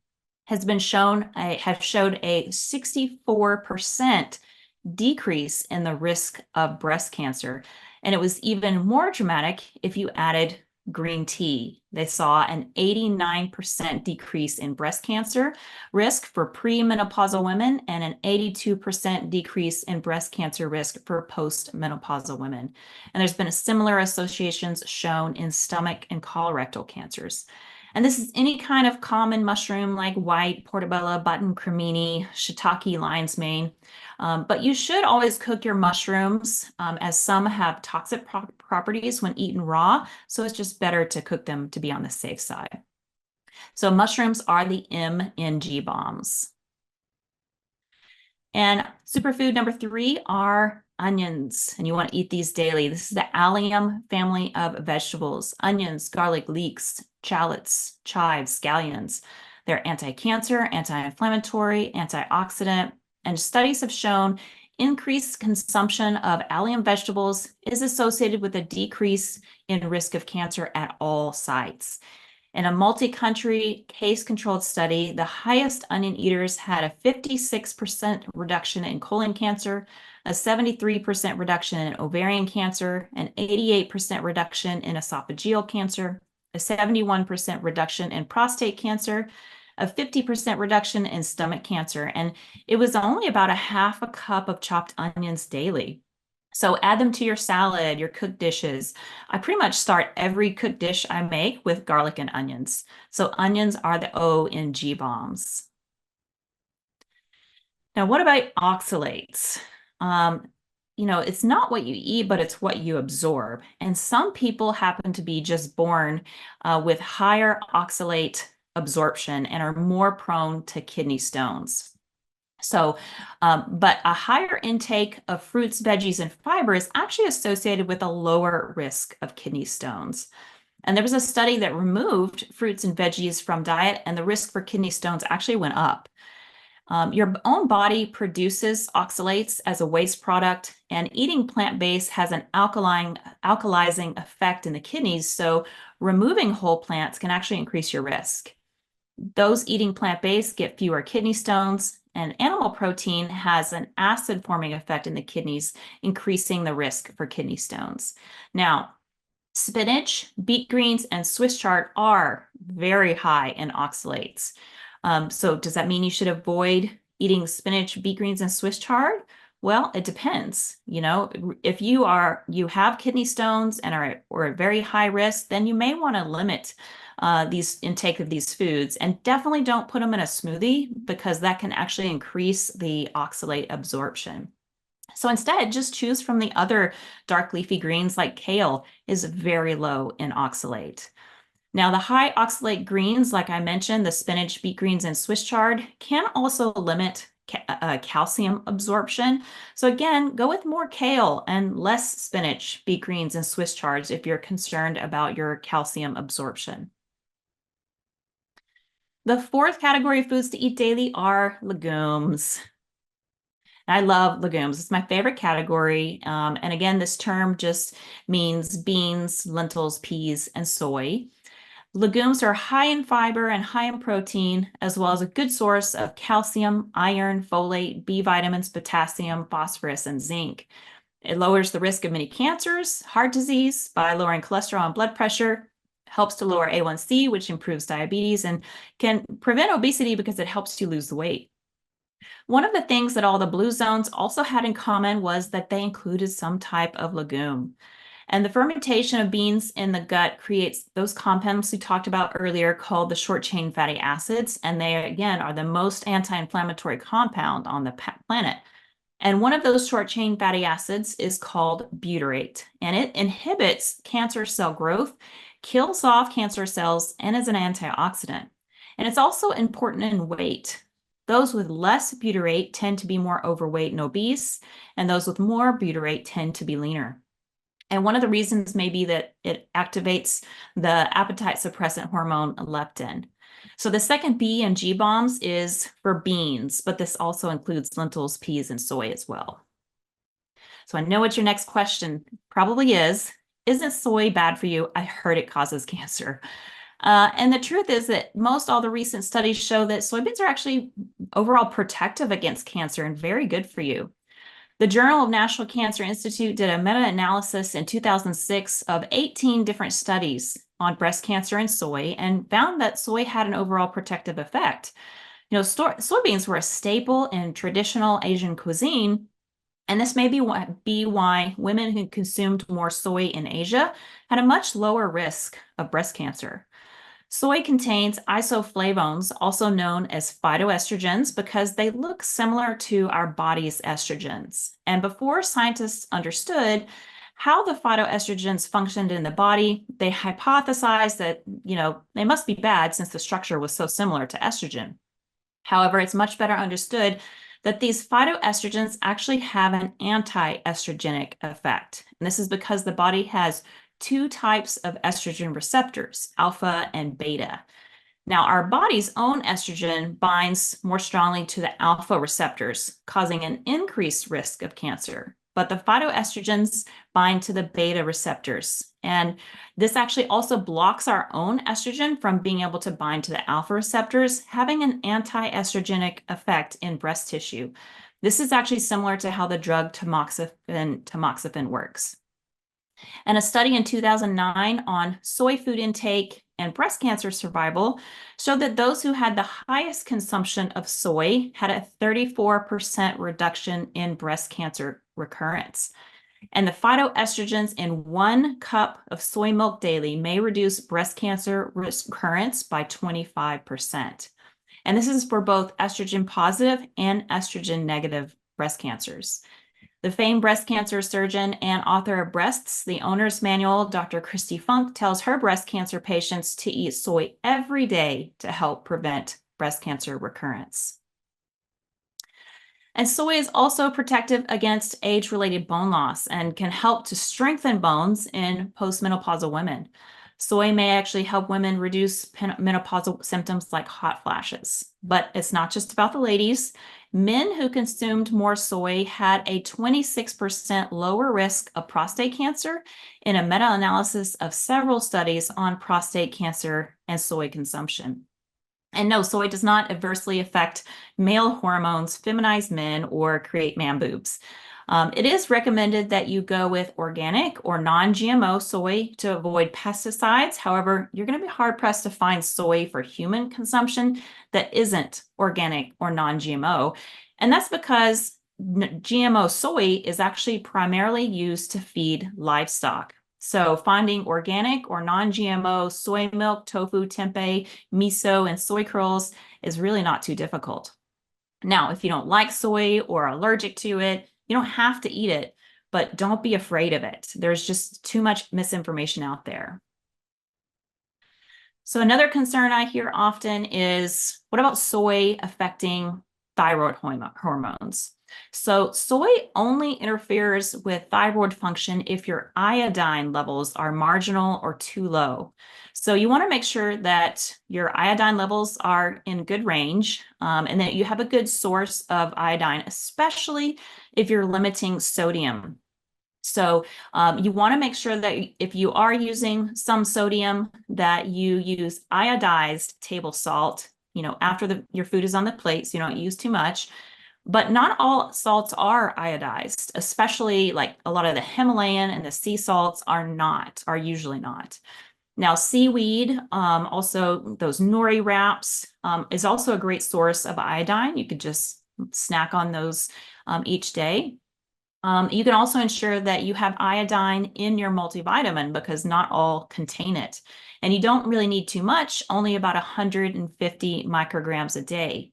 has showed a 64% decrease in the risk of breast cancer. And it was even more dramatic if you added green tea. They saw an 89% decrease in breast cancer risk for premenopausal women and an 82% decrease in breast cancer risk for postmenopausal women. And there's been similar associations shown in stomach and colorectal cancers. And this is any kind of common mushroom like white, portobello, button cremini, shiitake, lion's mane. But you should always cook your mushrooms, as some have toxic properties when eaten raw. So it's just better to cook them to be on the safe side. So mushrooms are the M in G-bombs. And superfood number 3 are onions, and you want to eat these daily. This is the allium family of vegetables: onions, garlic, leeks, shallots, chives, scallions. They're anti-cancer, anti-inflammatory, antioxidant, and studies have shown increased consumption of allium vegetables is associated with a decrease in risk of cancer at all sites. In a multi-country case-controlled study, the highest onion eaters had a 56% reduction in colon cancer, a 73% reduction in ovarian cancer, an 88% reduction in esophageal cancer, a 71% reduction in prostate cancer, a 50% reduction in stomach cancer, and it was only about a half a cup of chopped onions daily. So add them to your salad, your cooked dishes. I pretty much start every cooked dish I make with garlic and onions. So onions are the O in G-bombs. Now, what about oxalates? It's not what you eat, but it's what you absorb. And some people happen to be just born with higher oxalate absorption and are more prone to kidney stones. So, but a higher intake of fruits, veggies, and fiber is actually associated with a lower risk of kidney stones. And there was a study that removed fruits and veggies from diet, and the risk for kidney stones actually went up. Your own body produces oxalates as a waste product, and eating plant-based has an alkalizing effect in the kidneys, so removing whole plants can actually increase your risk. Those eating plant-based get fewer kidney stones, and animal protein has an acid-forming effect in the kidneys, increasing the risk for kidney stones. Now, Spinach, beet greens, and Swiss chard are very high in oxalates. So does that mean you should avoid eating spinach, beet greens, and Swiss chard? Well, it depends. If you have kidney stones and are at very high risk, then you may want to limit these intake of these foods, and definitely don't put them in a smoothie because that can actually increase the oxalate absorption. So instead, just choose from the other dark leafy greens like kale is very low in oxalate. Now, the high oxalate greens, like I mentioned, the spinach, beet greens, and Swiss chard, can also limit calcium absorption. So again, go with more kale and less spinach, beet greens, and Swiss chards if you're concerned about your calcium absorption. The fourth category of foods to eat daily are legumes. I love legumes. It's my favorite category. And again, this term just means beans, lentils, peas, and soy. Legumes are high in fiber and high in protein, as well as a good source of calcium, iron, folate, B vitamins, potassium, phosphorus, and zinc. It lowers the risk of many cancers, heart disease by lowering cholesterol and blood pressure, helps to lower A1C, which improves diabetes, and can prevent obesity because it helps you lose the weight. One of the things that all the blue zones also had in common was that they included some type of legume. And the fermentation of beans in the gut creates those compounds we talked about earlier called the short chain fatty acids. And they, again, are the most anti-inflammatory compound on the planet. And one of those short chain fatty acids is called butyrate, and it inhibits cancer cell growth, kills off cancer cells, and is an antioxidant. And it's also important in weight. Those with less butyrate tend to be more overweight and obese, and those with more butyrate tend to be leaner. And one of the reasons may be that it activates the appetite suppressant hormone leptin. So the second B in G bombs is for beans, but this also includes lentils, peas, and soy as well. So I know what your next question probably is. Isn't soy bad for you? I heard it causes cancer. And the truth is that most all the recent studies show that soybeans are actually overall protective against cancer and very good for you. The Journal of National Cancer Institute did a meta-analysis in 2006 of 18 different studies on breast cancer and soy and found that soy had an overall protective effect. Soybeans were a staple in traditional Asian cuisine, and this may be why women who consumed more soy in Asia had a much lower risk of breast cancer. Soy contains isoflavones, also known as phytoestrogens, because they look similar to our body's estrogens. And before scientists understood how the phytoestrogens functioned in the body, they hypothesized that, they must be bad since the structure was so similar to estrogen. However, it's much better understood that these phytoestrogens actually have an anti-estrogenic effect. And this is because the body has two types of estrogen receptors, alpha and beta. Now, our body's own estrogen binds more strongly to the alpha receptors, causing an increased risk of cancer. But the phytoestrogens bind to the beta receptors. And this actually also blocks our own estrogen from being able to bind to the alpha receptors, having an anti-estrogenic effect in breast tissue. This is actually similar to how the drug tamoxifen works. And a study in 2009 on soy food intake and breast cancer survival showed that those who had the highest consumption of soy had a 34% reduction in breast cancer recurrence. And the phytoestrogens in 1 cup of soy milk daily may reduce breast cancer recurrence by 25%. And this is for both estrogen positive and estrogen negative breast cancers. The famed breast cancer surgeon and author of Breasts, the Owner's Manual, Dr. Christy Funk, tells her breast cancer patients to eat soy every day to help prevent breast cancer recurrence. And soy is also protective against age-related bone loss and can help to strengthen bones in postmenopausal women. Soy may actually help women reduce menopausal symptoms like hot flashes. But it's not just about the ladies. Men who consumed more soy had a 26% lower risk of prostate cancer in a meta-analysis of several studies on prostate cancer and soy consumption. And no, soy does not adversely affect male hormones, feminize men, or create man boobs. It is recommended that you go with organic or non-GMO soy to avoid pesticides. However, you're going to be hard-pressed to find soy for human consumption that isn't organic or non-GMO. And that's because GMO soy is actually primarily used to feed livestock. So finding organic or non-GMO soy milk, tofu, tempeh, miso, and soy curls is really not too difficult. Now, if you don't like soy or are allergic to it, you don't have to eat it, but don't be afraid of it. There's just too much misinformation out there. So another concern I hear often is, what about soy affecting thyroid hormones? So soy only interferes with thyroid function if your iodine levels are marginal or too low. So you want to make sure that your iodine levels are in good range, and that you have a good source of iodine, especially if you're limiting sodium. So you want to make sure that if you are using some sodium, that you use iodized table salt, after your food is on the plate, so you don't use too much. But not all salts are iodized, especially like a lot of the Himalayan and the sea salts are usually not. Now, seaweed, also those nori wraps, is also a great source of iodine. You could just snack on those each day. You can also ensure that you have iodine in your multivitamin because not all contain it. And you don't really need too much, only about 150 micrograms a day.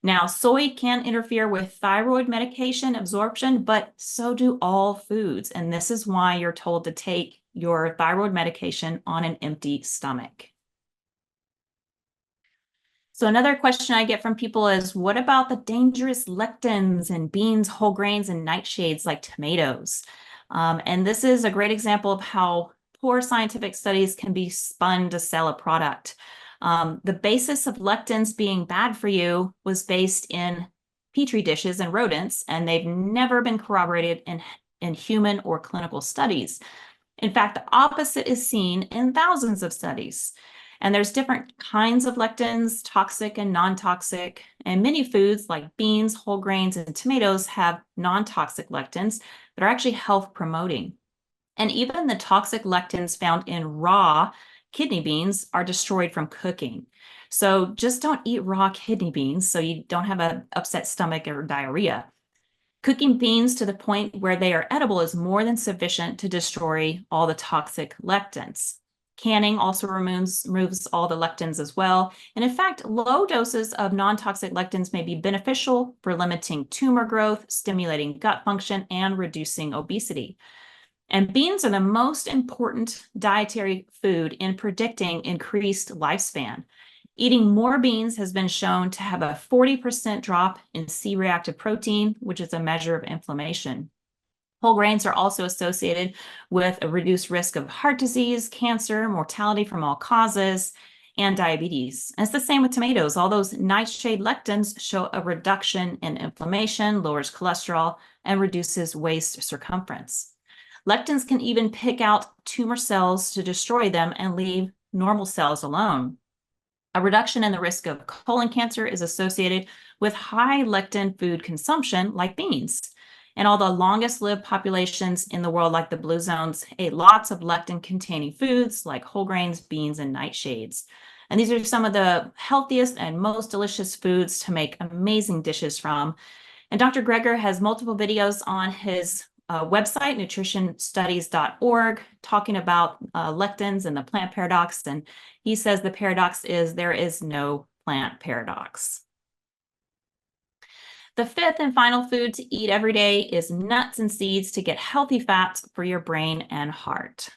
Now, soy can interfere with thyroid medication absorption, but so do all foods. And this is why you're told to take your thyroid medication on an empty stomach. So another question I get from people is, what about the dangerous lectins in beans, whole grains, and nightshades like tomatoes? And this is a great example of how poor scientific studies can be spun to sell a product. The basis of lectins being bad for you was based in petri dishes and rodents, and they've never been corroborated in human or clinical studies. In fact, the opposite is seen in thousands of studies. And there's different kinds of lectins, toxic and non-toxic. And many foods like beans, whole grains, and tomatoes have non-toxic lectins that are actually health promoting. And even the toxic lectins found in raw kidney beans are destroyed from cooking. So just don't eat raw kidney beans so you don't have an upset stomach or diarrhea. Cooking beans to the point where they are edible is more than sufficient to destroy all the toxic lectins. Canning also removes all the lectins as well. And in fact, low doses of non-toxic lectins may be beneficial for limiting tumor growth, stimulating gut function, and reducing obesity. And beans are the most important dietary food in predicting increased lifespan. Eating more beans has been shown to have a 40% drop in C-reactive protein, which is a measure of inflammation. Whole grains are also associated with a reduced risk of heart disease, cancer, mortality from all causes, and diabetes. And it's the same with tomatoes. All those nightshade lectins show a reduction in inflammation, lowers cholesterol, and reduces waist circumference. Lectins can even pick out tumor cells to destroy them and leave normal cells alone. A reduction in the risk of colon cancer is associated with high lectin food consumption like beans. And all the longest lived populations in the world, like the blue zones, ate lots of lectin-containing foods like whole grains, beans, and nightshades. And these are some of the healthiest and most delicious foods to make amazing dishes from. And Dr. Greger has multiple videos on his website, nutritionstudies.org, talking about lectins and the plant paradox. And he says the paradox is there is no plant paradox. The fifth and final food to eat every day is nuts and seeds to get healthy fats for your brain and heart.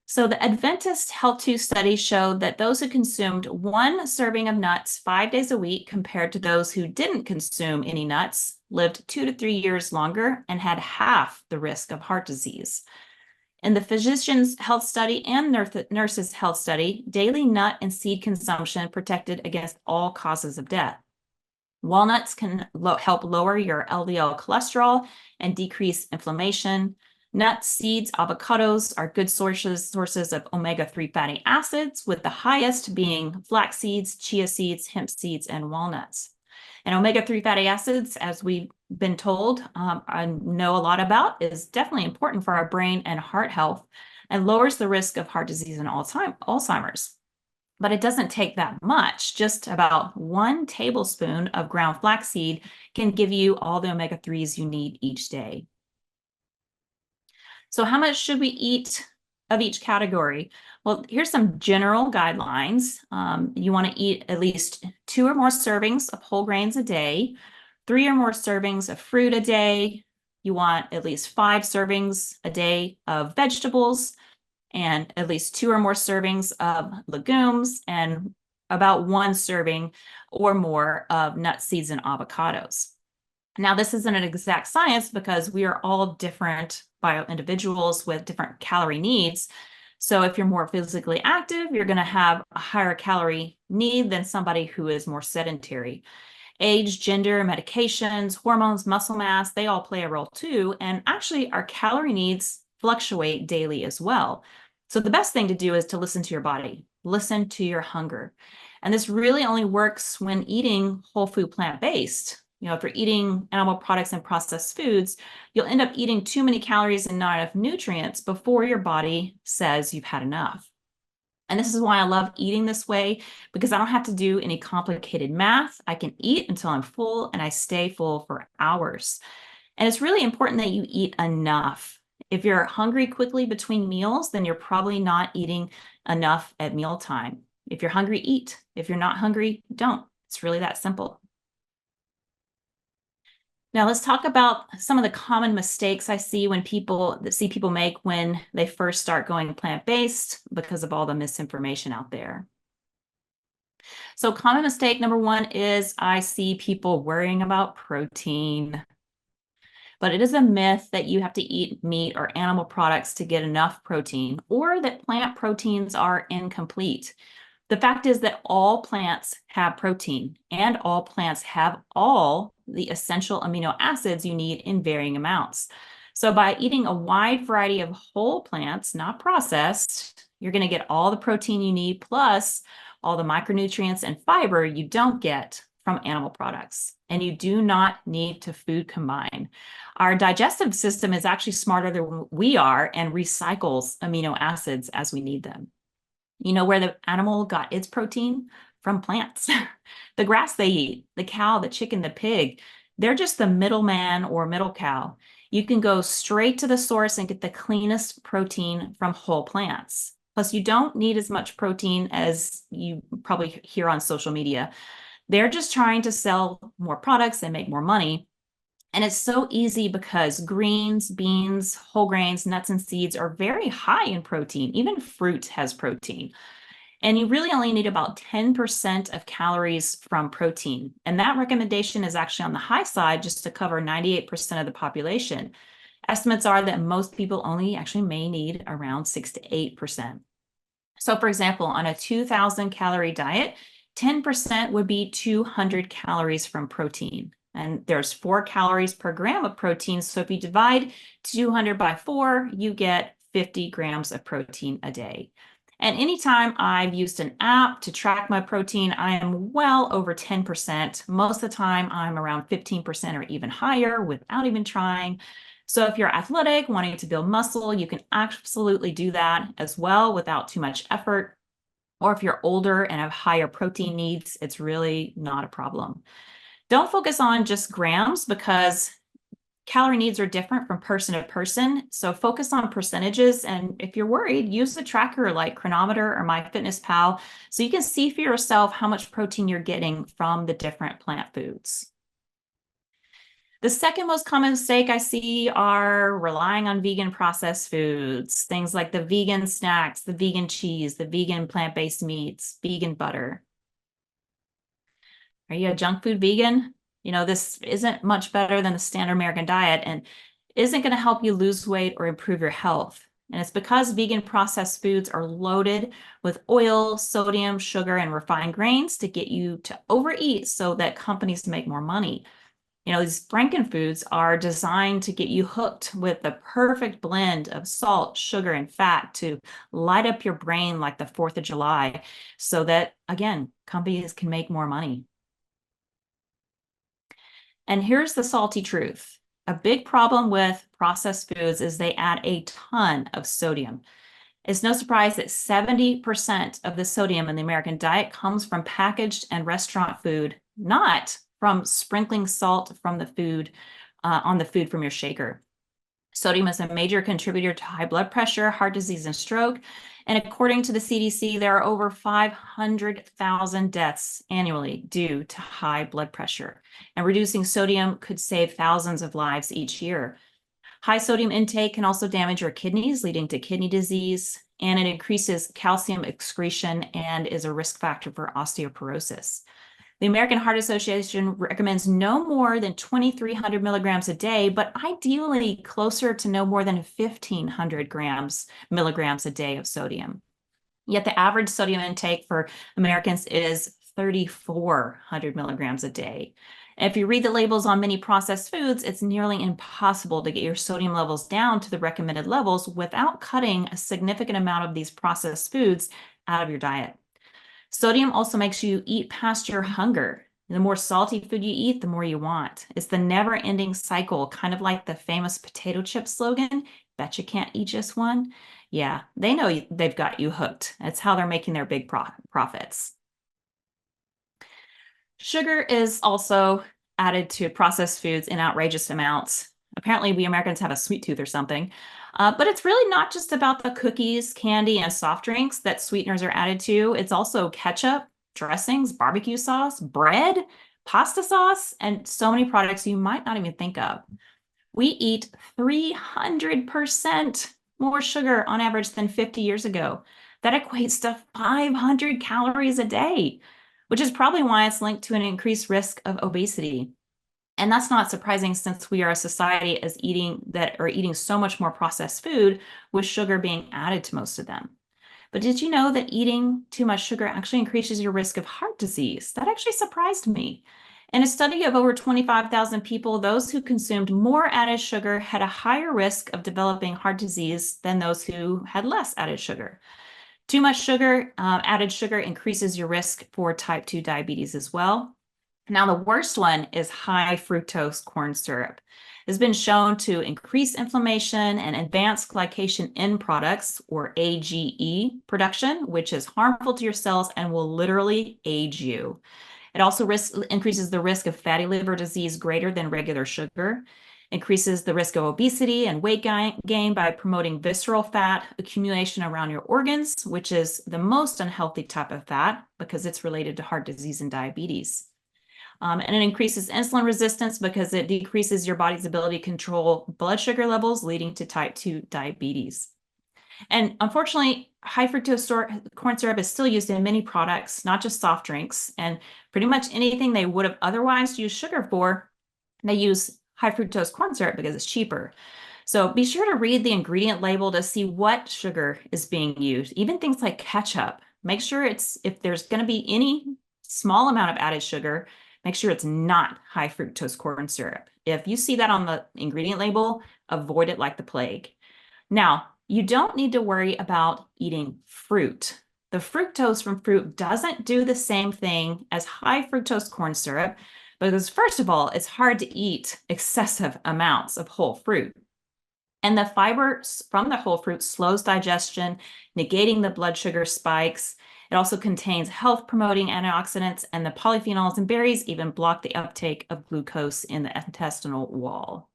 So the Adventist Health 2 study showed that those who consumed one serving of nuts 5 days a week compared to those who didn't consume any nuts lived 2 to 3 years longer and had half the risk of heart disease. In the Physicians' Health Study and Nurses' Health Study, daily nut and seed consumption protected against all causes of death. Walnuts can help lower your LDL cholesterol and decrease inflammation. Nuts, seeds, avocados are good sources of omega-3 fatty acids, with the highest being flax seeds, chia seeds, hemp seeds, and walnuts. And omega-3 fatty acids, as we've been told, I know a lot about, is definitely important for our brain and heart health and lowers the risk of heart disease and Alzheimer's. But it doesn't take that much. Just about 1 tablespoon of ground flaxseed can give you all the omega-3s you need each day. So how much should we eat of each category? Well, here's some general guidelines. You want to eat at least 2 or more servings of whole grains a day, 3 or more servings of fruit a day. You want at least 5 servings a day of vegetables, and at least 2 or more servings of legumes, and about 1 serving or more of nuts, seeds, and avocados. Now, this isn't an exact science because we are all different bio individuals with different calorie needs. So if you're more physically active, you're going to have a higher calorie need than somebody who is more sedentary. Age, gender, medications, hormones, muscle mass, they all play a role too. And actually, our calorie needs fluctuate daily as well. So the best thing to do is to listen to your body, listen to your hunger. And this really only works when eating whole food plant-based. If you're eating animal products and processed foods, you'll end up eating too many calories and not enough nutrients before your body says you've had enough. And this is why I love eating this way, because I don't have to do any complicated math. I can eat until I'm full and I stay full for hours. And it's really important that you eat enough. If you're hungry quickly between meals, then you're probably not eating enough at mealtime. If you're hungry, eat. If you're not hungry, don't. It's really that simple. Now let's talk about some of the common mistakes I see people make when they first start going plant-based because of all the misinformation out there. So common mistake number 1 is I see people worrying about protein. But it is a myth that you have to eat meat or animal products to get enough protein, or that plant proteins are incomplete. The fact is that all plants have protein, and all plants have all the essential amino acids you need in varying amounts. So by eating a wide variety of whole plants, not processed, you're going to get all the protein you need, plus all the micronutrients and fiber you don't get from animal products. And you do not need to food combine. Our digestive system is actually smarter than we are and recycles amino acids as we need them. You know where the animal got its protein? From plants. The grass they eat, the cow, the chicken, the pig, they're just the middleman or middle cow. You can go straight to the source and get the cleanest protein from whole plants. Plus, you don't need as much protein as you probably hear on social media. They're just trying to sell more products and make more money. And it's so easy because greens, beans, whole grains, nuts, and seeds are very high in protein. Even fruit has protein. And you really only need about 10% of calories from protein. And that recommendation is actually on the high side just to cover 98% of the population. Estimates are that most people only actually may need around 6 to 8%. So for example, on a 2,000 calorie diet, 10% would be 200 calories from protein. And there's 4 calories per gram of protein. So if you divide 200 by 4, you get 50 grams of protein a day. And anytime I've used an app to track my protein, I am well over 10%. Most of the time, I'm around 15% or even higher without even trying. So if you're athletic, wanting to build muscle, you can absolutely do that as well without too much effort. Or if you're older and have higher protein needs, it's really not a problem. Don't focus on just grams because calorie needs are different from person to person. So focus on percentages. And if you're worried, use a tracker like Chronometer or MyFitnessPal so you can see for yourself how much protein you're getting from the different plant foods. The second most common mistake I see are relying on vegan processed foods, things like the vegan snacks, the vegan cheese, the vegan plant-based meats, vegan butter. Are you a junk food vegan? This isn't much better than the standard American diet and isn't going to help you lose weight or improve your health. And it's because vegan processed foods are loaded with oil, sodium, sugar, and refined grains to get you to overeat so that companies make more money. These frankenfoods are designed to get you hooked with the perfect blend of salt, sugar, and fat to light up your brain like the 4th of July so that, again, companies can make more money. And here's the salty truth. A big problem with processed foods is they add a ton of sodium. It's no surprise that 70% of the sodium in the American diet comes from packaged and restaurant food, not from sprinkling salt from the food on the food from your shaker. Sodium is a major contributor to high blood pressure, heart disease, and stroke. And according to the CDC, there are over 500,000 deaths annually due to high blood pressure. And reducing sodium could save thousands of lives each year. High sodium intake can also damage your kidneys, leading to kidney disease, and it increases calcium excretion and is a risk factor for osteoporosis. The American Heart Association recommends no more than 2,300 milligrams a day, but ideally closer to no more than 1,500 milligrams a day of sodium. Yet the average sodium intake for Americans is 3,400 milligrams a day. And if you read the labels on many processed foods, it's nearly impossible to get your sodium levels down to the recommended levels without cutting a significant amount of these processed foods out of your diet. Sodium also makes you eat past your hunger. The more salty food you eat, the more you want. It's the never-ending cycle, kind of like the famous potato chip slogan, bet you can't eat just one. Yeah, they know they've got you hooked. That's how they're making their big profits. Sugar is also added to processed foods in outrageous amounts. Apparently, we Americans have a sweet tooth or something. But it's really not just about the cookies, candy, and soft drinks that sweeteners are added to. It's also ketchup, dressings, barbecue sauce, bread, pasta sauce, and so many products you might not even think of. We eat 300% more sugar on average than 50 years ago. That equates to 500 calories a day, which is probably why it's linked to an increased risk of obesity. And that's not surprising since we are a society that are eating so much more processed food with sugar being added to most of them. But did you know that eating too much sugar actually increases your risk of heart disease? That actually surprised me. In a study of over 25,000 people, those who consumed more added sugar had a higher risk of developing heart disease than those who had less added sugar. Too much sugar, added sugar increases your risk for type 2 diabetes as well. Now, the worst one is high fructose corn syrup. It's been shown to increase inflammation and advanced glycation end products, or AGE, production, which is harmful to your cells and will literally age you. It also increases the risk of fatty liver disease greater than regular sugar, increases the risk of obesity and weight gain by promoting visceral fat accumulation around your organs, which is the most unhealthy type of fat because it's related to heart disease and diabetes. And it increases insulin resistance because it decreases your body's ability to control blood sugar levels, leading to type 2 diabetes. And unfortunately, high fructose corn syrup is still used in many products, not just soft drinks. And pretty much anything they would have otherwise used sugar for, they use high fructose corn syrup because it's cheaper. So be sure to read the ingredient label to see what sugar is being used. Even things like ketchup. Make sure if there's going to be any small amount of added sugar, make sure it's not high fructose corn syrup. If you see that on the ingredient label, avoid it like the plague. Now, you don't need to worry about eating fruit. The fructose from fruit doesn't do the same thing as high fructose corn syrup because, first of all, it's hard to eat excessive amounts of whole fruit. And the fiber from the whole fruit slows digestion, negating the blood sugar spikes. It also contains health-promoting antioxidants, and the polyphenols in berries even block the uptake of glucose in the intestinal wall.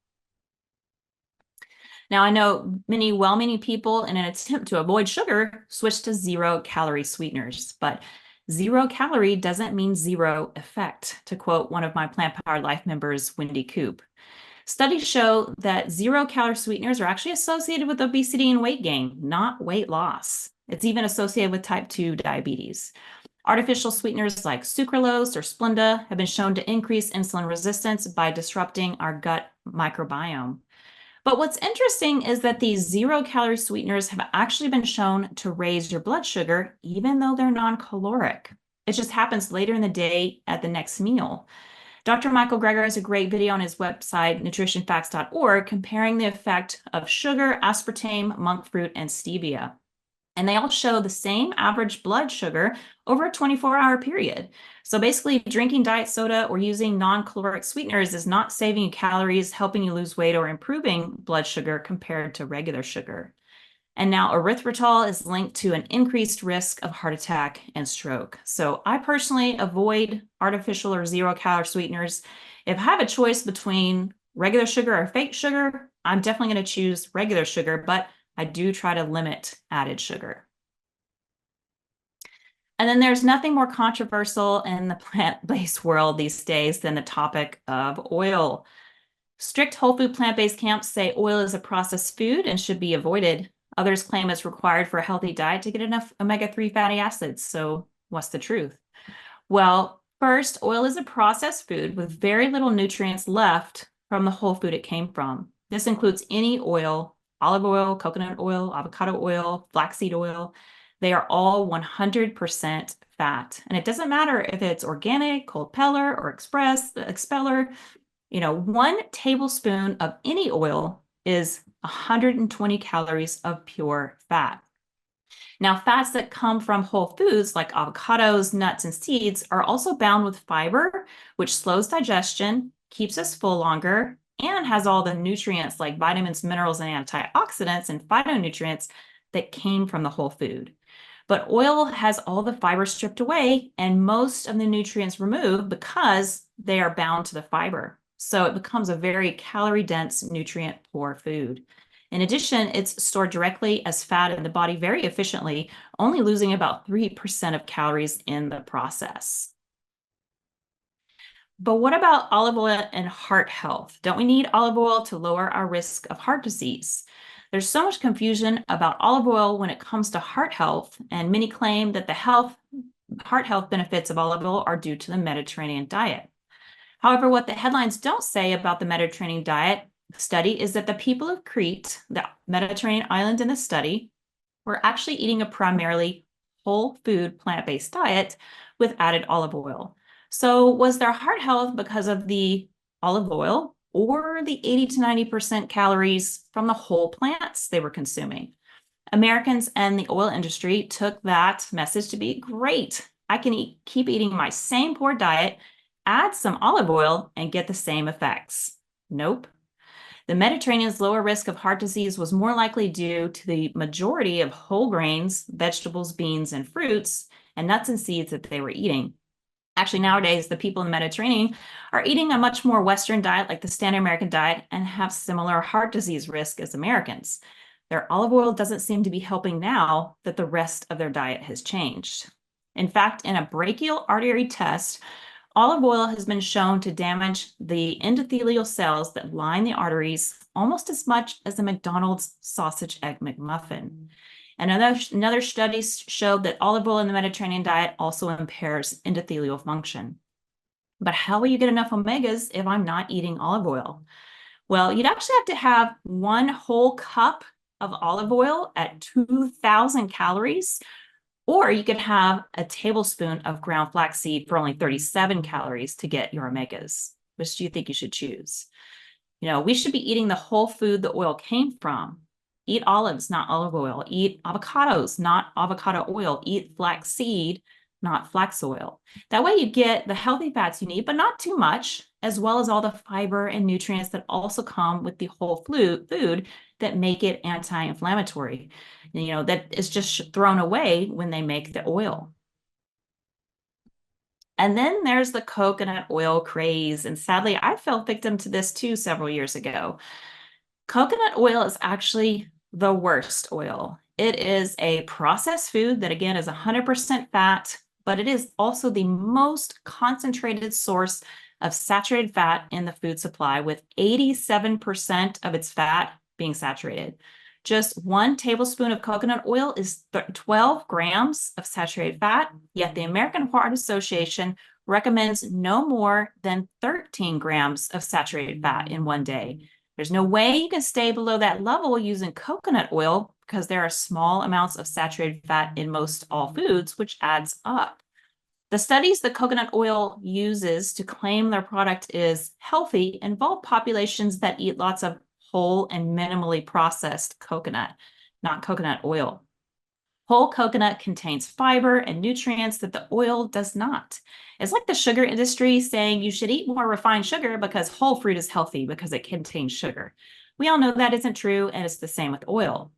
Now, I know many well-meaning people, in an attempt to avoid sugar, switch to zero-calorie sweeteners, but zero calorie doesn't mean zero effect, to quote one of my Plant Powered Life members, Wendy Coop. Studies show that zero-calorie sweeteners are actually associated with obesity and weight gain, not weight loss. It's even associated with type 2 diabetes. Artificial sweeteners like sucralose or Splenda have been shown to increase insulin resistance by disrupting our gut microbiome. But what's interesting is that these zero-calorie sweeteners have actually been shown to raise your blood sugar, even though they're non-caloric. It just happens later in the day at the next meal. Dr. Michael Greger has a great video on his website, nutritionfacts.org, comparing the effect of sugar, aspartame, monk fruit, and stevia. And they all show the same average blood sugar over a 24-hour period. So basically, drinking diet soda or using non-caloric sweeteners is not saving you calories, helping you lose weight, or improving blood sugar compared to regular sugar. And now erythritol is linked to an increased risk of heart attack and stroke. So I personally avoid artificial or zero-calorie sweeteners. If I have a choice between regular sugar or fake sugar, I'm definitely going to choose regular sugar, but I do try to limit added sugar. And then there's nothing more controversial in the plant-based world these days than the topic of oil. Strict whole food plant-based camps say oil is a processed food and should be avoided. Others claim it's required for a healthy diet to get enough omega-3 fatty acids. So what's the truth? Well, first, oil is a processed food with very little nutrients left from the whole food it came from. This includes any oil, olive oil, coconut oil, avocado oil, flaxseed oil. They are all 100% fat. And it doesn't matter if it's organic, cold peller, or expeller. 1 tablespoon of any oil is 120 calories of pure fat. Now, fats that come from whole foods like avocados, nuts, and seeds are also bound with fiber, which slows digestion, keeps us full longer, and has all the nutrients like vitamins, minerals, and antioxidants and phytonutrients that came from the whole food. But oil has all the fiber stripped away and most of the nutrients removed because they are bound to the fiber. So it becomes a very calorie-dense, nutrient-poor food. In addition, it's stored directly as fat in the body very efficiently, only losing about 3% of calories in the process. But what about olive oil and heart health? Don't we need olive oil to lower our risk of heart disease? There's so much confusion about olive oil when it comes to heart health, and many claim that the heart health benefits of olive oil are due to the Mediterranean diet. However, what the headlines don't say about the Mediterranean diet study is that the people of Crete, the Mediterranean island in the study, were actually eating a primarily whole food plant-based diet with added olive oil. So was their heart health because of the olive oil or the 80 to 90% calories from the whole plants they were consuming? Americans and the oil industry took that message to be great. I can keep eating my same poor diet, add some olive oil, and get the same effects. Nope. The Mediterranean's lower risk of heart disease was more likely due to the majority of whole grains, vegetables, beans, and fruits, and nuts and seeds that they were eating. Actually, nowadays, the people in the Mediterranean are eating a much more Western diet like the standard American diet and have similar heart disease risk as Americans. Their olive oil doesn't seem to be helping now that the rest of their diet has changed. In fact, in a brachial artery test, olive oil has been shown to damage the endothelial cells that line the arteries almost as much as the McDonald's sausage egg McMuffin. And another study showed that olive oil in the Mediterranean diet also impairs endothelial function. But how will you get enough omegas if I'm not eating olive oil? Well, you'd actually have to have 1 whole cup of olive oil at 2,000 calories, or you could have a tablespoon of ground flaxseed for only 37 calories to get your omegas. Which do you think you should choose? We should be eating the whole food the oil came from. Eat olives, not olive oil. Eat avocados, not avocado oil. Eat flaxseed, not flax oil. That way you get the healthy fats you need, but not too much, as well as all the fiber and nutrients that also come with the whole food that make it anti-inflammatory. That is just thrown away when they make the oil. And then there's the coconut oil craze. And sadly, I fell victim to this too several years ago. Coconut oil is actually the worst oil. It is a processed food that, again, is 100% fat, but it is also the most concentrated source of saturated fat in the food supply, with 87% of its fat being saturated. Just 1 tablespoon of coconut oil is 12 grams of saturated fat, yet the American Heart Association recommends no more than 13 grams of saturated fat in one day. There's no way you can stay below that level using coconut oil because there are small amounts of saturated fat in most all foods, which adds up. The studies that coconut oil uses to claim their product is healthy involve populations that eat lots of whole and minimally processed coconut, not coconut oil. Whole coconut contains fiber and nutrients that the oil does not. It's like the sugar industry saying you should eat more refined sugar because whole fruit is healthy because it contains sugar. We all know that isn't true, and it's the same with oil.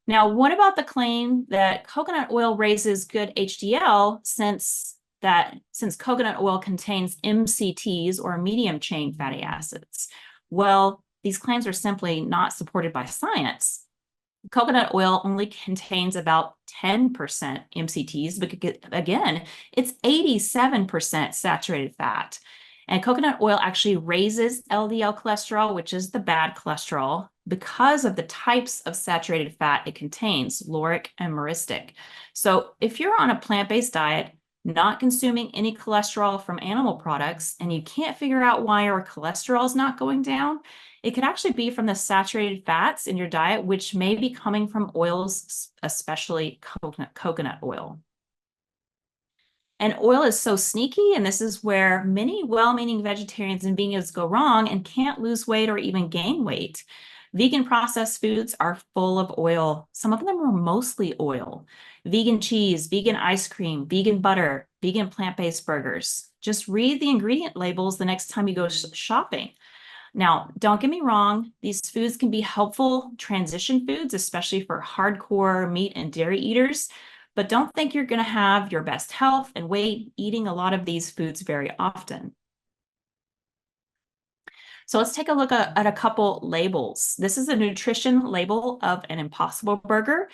Now, what about the claim that coconut oil raises good HDL since coconut oil contains MCTs or medium chain fatty acids? Well, these claims are simply not supported by science. Coconut oil only contains about 10% MCTs, but again, it's 87% saturated fat. And coconut oil actually raises LDL cholesterol, which is the bad cholesterol, because of the types of saturated fat it contains, lauric and myristic. So if you're on a plant-based diet, not consuming any cholesterol from animal products, and you can't figure out why your cholesterol is not going down, it could actually be from the saturated fats in your diet, which may be coming from oils, especially coconut oil. And oil is so sneaky, and this is where many well-meaning vegetarians and vegans go wrong and can't lose weight or even gain weight. Vegan processed foods are full of oil. Some of them are mostly oil. Vegan cheese, vegan ice cream, vegan butter, vegan plant-based burgers. Just read the ingredient labels the next time you go shopping. Now, don't get me wrong, these foods can be helpful transition foods, especially for hardcore meat and dairy eaters, but don't think you're going to have your best health and weight eating a lot of these foods very often. So let's take a look at a couple labels. This is a nutrition label of an Impossible Burger.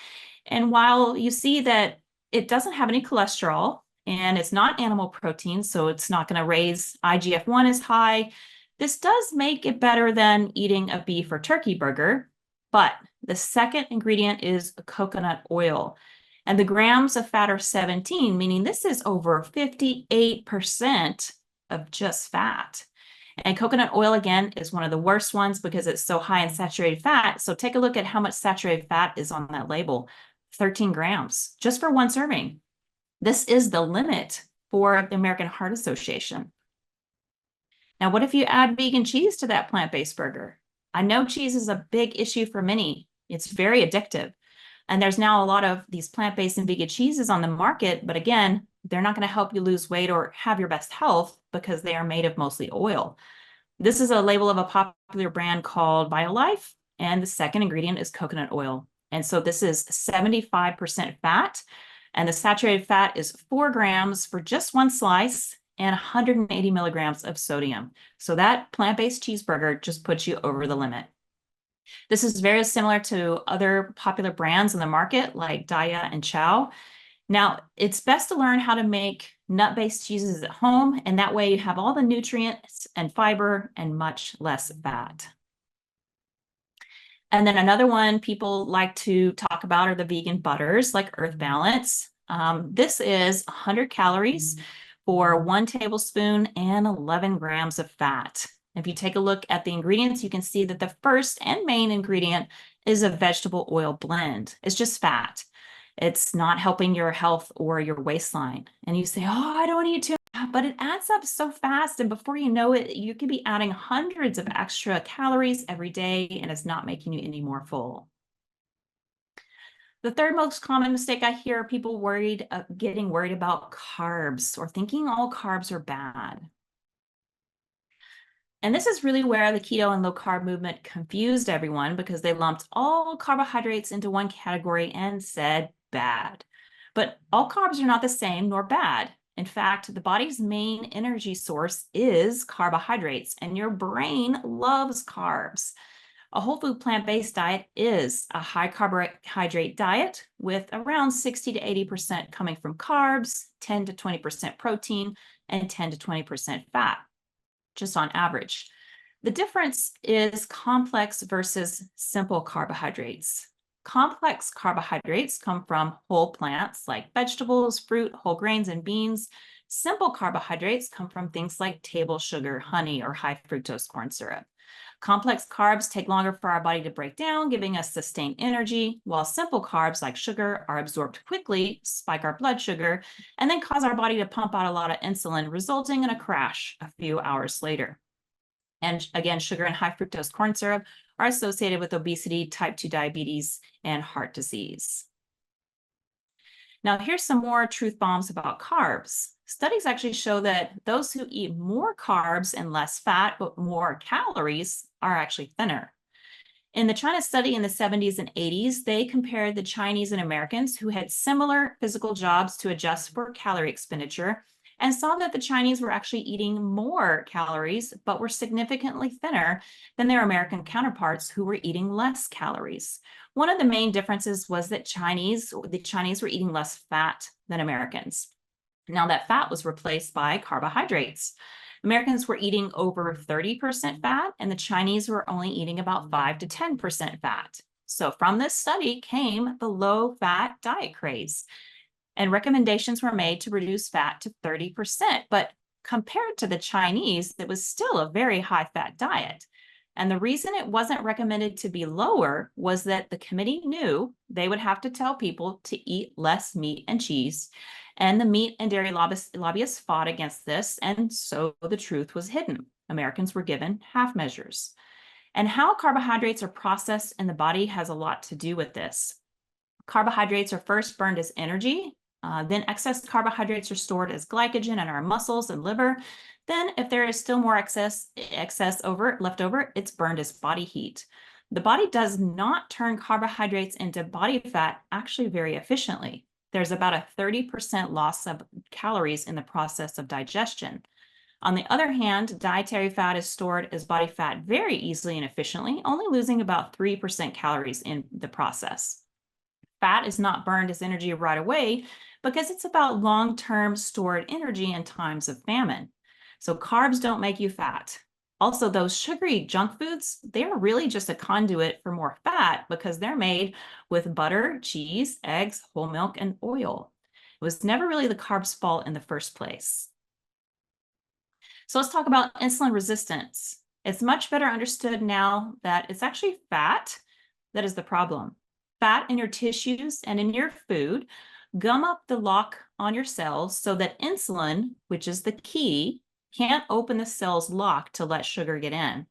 And while you see that it doesn't have any cholesterol and it's not animal protein, so it's not going to raise IGF-1 as high, this does make it better than eating a beef or turkey burger. But the second ingredient is coconut oil. And the grams of fat are 17, meaning this is over 58% of just fat. And coconut oil, again, is one of the worst ones because it's so high in saturated fat. So take a look at how much saturated fat is on that label. 13 grams, just for one serving. This is the limit for the American Heart Association. Now, what if you add vegan cheese to that plant-based burger? I know cheese is a big issue for many. It's very addictive. And there's now a lot of these plant-based and vegan cheeses on the market, but again, they're not going to help you lose weight or have your best health because they are made of mostly oil. This is a label of a popular brand called BioLife, and the second ingredient is coconut oil. And so this is 75% fat, and the saturated fat is 4 grams for just one slice and 180 milligrams of sodium. So that plant-based cheeseburger just puts you over the limit. This is very similar to other popular brands in the market like Daiya and Chow. Now, it's best to learn how to make nut-based cheeses at home, and that way you have all the nutrients and fiber and much less fat. And then another one people like to talk about are the vegan butters like Earth Balance. This is 100 calories for 1 tablespoon and 11 grams of fat. If you take a look at the ingredients, you can see that the first and main ingredient is a vegetable oil blend. It's just fat. It's not helping your health or your waistline. And you say, oh, I don't eat too much, but it adds up so fast. And before you know it, you could be adding hundreds of extra calories every day, and it's not making you any more full. The third most common mistake I hear are people getting worried about carbs or thinking all carbs are bad. And this is really where the keto and low carb movement confused everyone because they lumped all carbohydrates into one category and said bad. But all carbs are not the same nor bad. In fact, the body's main energy source is carbohydrates, and your brain loves carbs. A whole food plant-based diet is a high carbohydrate diet with around 60 to 80% coming from carbs, 10 to 20% protein, and 10 to 20% fat, just on average. The difference is complex versus simple carbohydrates. Complex carbohydrates come from whole plants like vegetables, fruit, whole grains, and beans. Simple carbohydrates come from things like table sugar, honey, or high fructose corn syrup. Complex carbs take longer for our body to break down, giving us sustained energy, while simple carbs like sugar are absorbed quickly, spike our blood sugar, and then cause our body to pump out a lot of insulin, resulting in a crash a few hours later. And again, sugar and high fructose corn syrup are associated with obesity, type 2 diabetes, and heart disease. Now, here's some more truth bombs about carbs. Studies actually show that those who eat more carbs and less fat, but more calories, are actually thinner. In the China study in the 70s and 80s, they compared the Chinese and Americans who had similar physical jobs to adjust for calorie expenditure and saw that the Chinese were actually eating more calories, but were significantly thinner than their American counterparts who were eating less calories. One of the main differences was that the Chinese were eating less fat than Americans. Now that fat was replaced by carbohydrates. Americans were eating over 30% fat, and the Chinese were only eating about 5 to 10% fat. So from this study came the low-fat diet craze, and recommendations were made to reduce fat to 30%. But compared to the Chinese, it was still a very high-fat diet. And the reason it wasn't recommended to be lower was that the committee knew they would have to tell people to eat less meat and cheese. And the meat and dairy lobbyists fought against this, and so the truth was hidden. Americans were given half measures. And how carbohydrates are processed in the body has a lot to do with this. Carbohydrates are first burned as energy. Then excess carbohydrates are stored as glycogen in our muscles and liver. Then if there is still more excess left over, it's burned as body heat. The body does not turn carbohydrates into body fat actually very efficiently. There's about a 30% loss of calories in the process of digestion. On the other hand, dietary fat is stored as body fat very easily and efficiently, only losing about 3% calories in the process. Fat is not burned as energy right away because it's about long-term stored energy in times of famine. So carbs don't make you fat. Also, those sugary junk foods, they're really just a conduit for more fat because they're made with butter, cheese, eggs, whole milk, and oil. It was never really the carbs' fault in the first place. So let's talk about insulin resistance. It's much better understood now that it's actually fat that is the problem. Fat in your tissues and in your food gum up the lock on your cells so that insulin, which is the key, can't open the cell's lock to let sugar get in.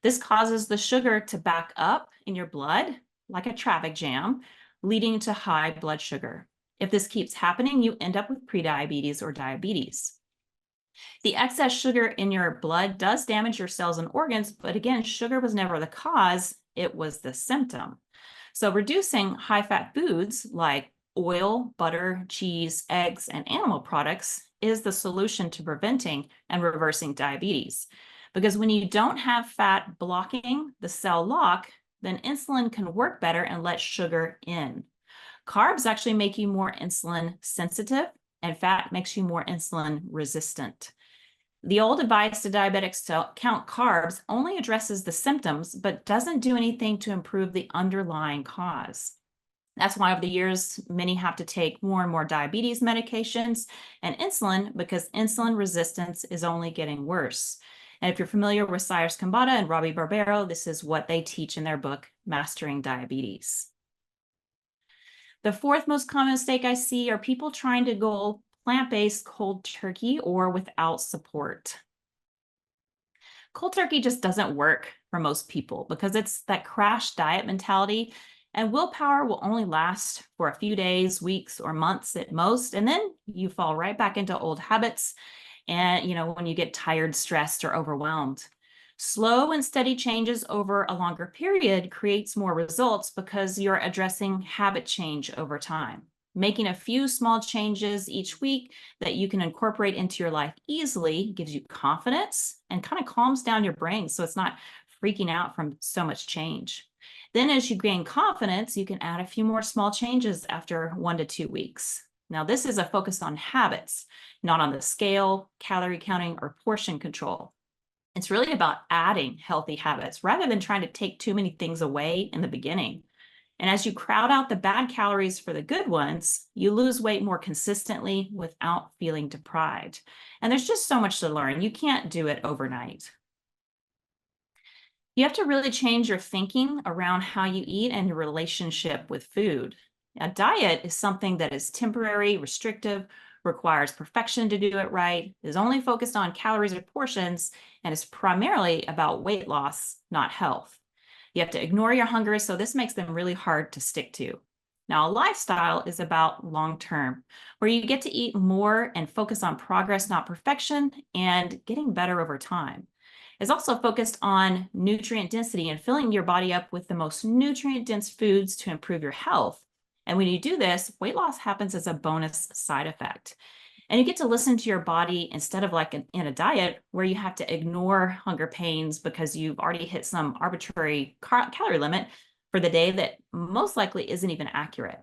This causes the sugar to back up in your blood like a traffic jam, leading to high blood sugar. If this keeps happening, you end up with prediabetes or diabetes. The excess sugar in your blood does damage your cells and organs, but again, sugar was never the cause, it was the symptom. So reducing high-fat foods like oil, butter, cheese, eggs, and animal products is the solution to preventing and reversing diabetes. Because when you don't have fat blocking the cell lock, then insulin can work better and let sugar in. Carbs actually make you more insulin sensitive, and fat makes you more insulin resistant. The old advice to diabetics to count carbs only addresses the symptoms, but doesn't do anything to improve the underlying cause. That's why over the years, many have to take more and more diabetes medications and insulin because insulin resistance is only getting worse. And if you're familiar with Cyrus Khambatta and Robbie Barbero, this is what they teach in their book, Mastering Diabetes. The fourth most common mistake I see are people trying to go plant-based cold turkey or without support. Cold turkey just doesn't work for most people because it's that crash diet mentality, and willpower will only last for a few days, weeks, or months at most, and then you fall right back into old habits and when you get tired, stressed, or overwhelmed. Slow and steady changes over a longer period creates more results because you're addressing habit change over time. Making a few small changes each week that you can incorporate into your life easily gives you confidence and kind of calms down your brain so it's not freaking out from so much change. Then as you gain confidence, you can add a few more small changes after 1 to 2 weeks. Now, this is a focus on habits, not on the scale, calorie counting, or portion control. It's really about adding healthy habits rather than trying to take too many things away in the beginning. And as you crowd out the bad calories for the good ones, you lose weight more consistently without feeling deprived. And there's just so much to learn. You can't do it overnight. You have to really change your thinking around how you eat and your relationship with food. A diet is something that is temporary, restrictive, requires perfection to do it right, is only focused on calories or portions, and is primarily about weight loss, not health. You have to ignore your hunger, so this makes them really hard to stick to. Now, a lifestyle is about long term, where you get to eat more and focus on progress, not perfection, and getting better over time. It's also focused on nutrient density and filling your body up with the most nutrient dense foods to improve your health. And when you do this, weight loss happens as a bonus side effect. And you get to listen to your body instead of like in a diet where you have to ignore hunger pains because you've already hit some arbitrary calorie limit for the day that most likely isn't even accurate.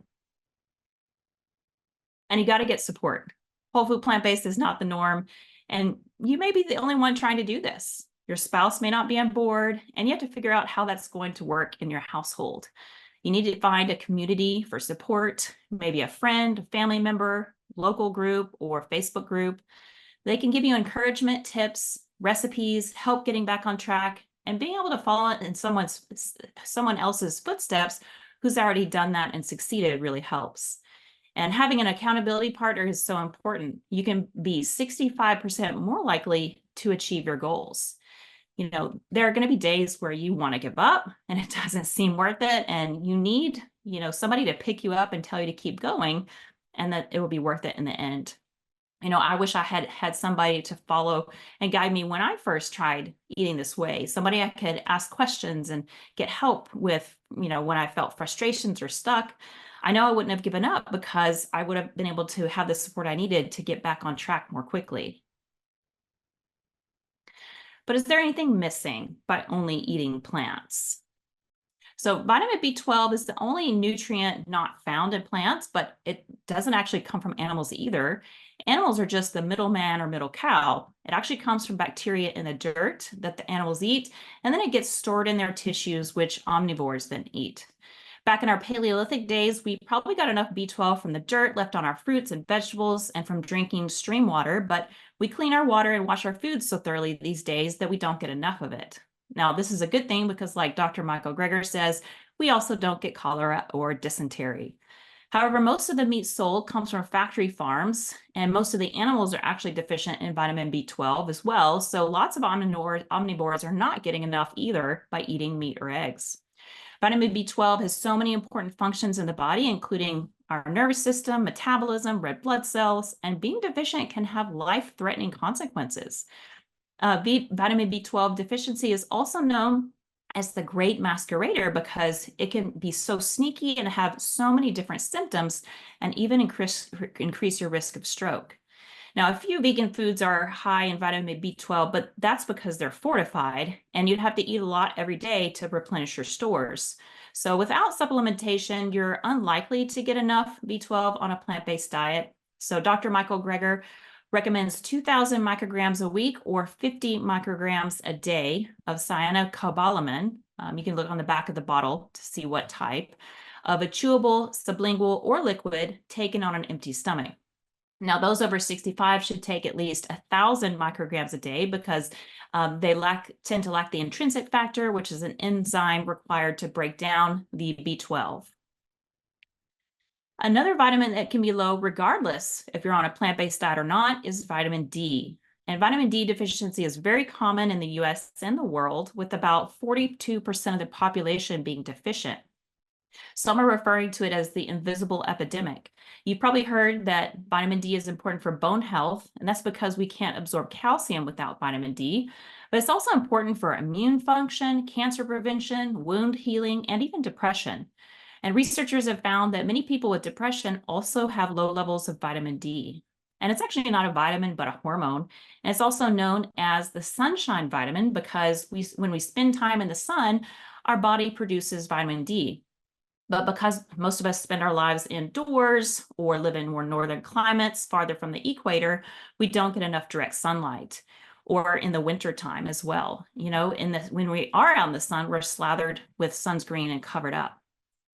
And you got to get support. Whole food plant-based is not the norm. And you may be the only one trying to do this. Your spouse may not be on board, and you have to figure out how that's going to work in your household. You need to find a community for support, maybe a friend, a family member, local group, or Facebook group. They can give you encouragement, tips, recipes, help getting back on track, and being able to follow in someone else's footsteps who's already done that and succeeded really helps. And having an accountability partner is so important. You can be 65% more likely to achieve your goals. There are going to be days where you want to give up and it doesn't seem worth it. And you need, somebody to pick you up and tell you to keep going and that it will be worth it in the end. I wish I had somebody to follow and guide me when I first tried eating this way. Somebody I could ask questions and get help with, when I felt frustrations or stuck. I know I wouldn't have given up because I would have been able to have the support I needed to get back on track more quickly. But is there anything missing by only eating plants? So vitamin B12 is the only nutrient not found in plants, but it doesn't actually come from animals either. Animals are just the middleman or middle cow. It actually comes from bacteria in the dirt that the animals eat, and then it gets stored in their tissues, which omnivores then eat. Back in our Paleolithic days, we probably got enough B12 from the dirt left on our fruits and vegetables and from drinking stream water, but we clean our water and wash our foods so thoroughly these days that we don't get enough of it. Now, this is a good thing because like Dr. Michael Greger says, we also don't get cholera or dysentery. However, most of the meat sold comes from factory farms, and most of the animals are actually deficient in vitamin B12 as well, so lots of omnivores are not getting enough either by eating meat or eggs. Vitamin B12 has so many important functions in the body, including our nervous system, metabolism, red blood cells, and being deficient can have life-threatening consequences. Vitamin B12 deficiency is also known as the great masquerader because it can be so sneaky and have so many different symptoms and even increase your risk of stroke. Now, a few vegan foods are high in vitamin B12, but that's because they're fortified, and you'd have to eat a lot every day to replenish your stores. So without supplementation, you're unlikely to get enough B12 on a plant-based diet. So Dr. Michael Greger recommends 2,000 micrograms a week or 50 micrograms a day of cyanocobalamin. You can look on the back of the bottle to see what type of a chewable, sublingual, or liquid taken on an empty stomach. Now, those over 65 should take at least 1,000 micrograms a day because they tend to lack the intrinsic factor, which is an enzyme required to break down the B12. Another vitamin that can be low regardless if you're on a plant-based diet or not is vitamin D. And vitamin D deficiency is very common in the US and the world, with about 42% of the population being deficient. Some are referring to it as the invisible epidemic. You've probably heard that vitamin D is important for bone health, and that's because we can't absorb calcium without vitamin D. But it's also important for immune function, cancer prevention, wound healing, and even depression. And researchers have found that many people with depression also have low levels of vitamin D. And it's actually not a vitamin, but a hormone. And it's also known as the sunshine vitamin because when we spend time in the sun, our body produces vitamin D. But because most of us spend our lives indoors or live in more northern climates farther from the equator, we don't get enough direct sunlight, or in the winter time as well. When we are out in the sun, we're slathered with sunscreen and covered up.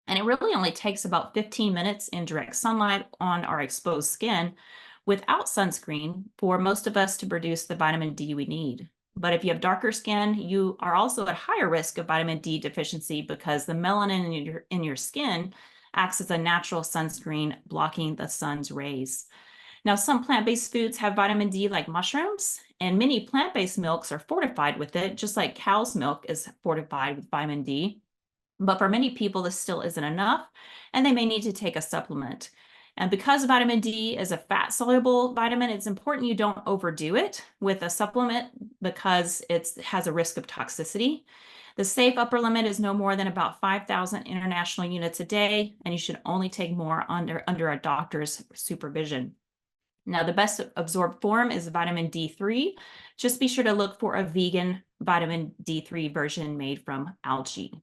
And it really only takes about 15 minutes in direct sunlight on our exposed skin without sunscreen for most of us to produce the vitamin D we need. But if you have darker skin, you are also at higher risk of vitamin D deficiency because the melanin in your skin acts as a natural sunscreen, blocking the sun's rays. Now, some plant-based foods have vitamin D like mushrooms, and many plant-based milks are fortified with it, just like cow's milk is fortified with vitamin D. But for many people, this still isn't enough, and they may need to take a supplement. And because vitamin D is a fat-soluble vitamin, it's important you don't overdo it with a supplement because it has a risk of toxicity. The safe upper limit is no more than about 5,000 international units a day, and you should only take more under a doctor's supervision. Now, the best absorbed form is vitamin D3. Just be sure to look for a vegan vitamin D3 version made from algae.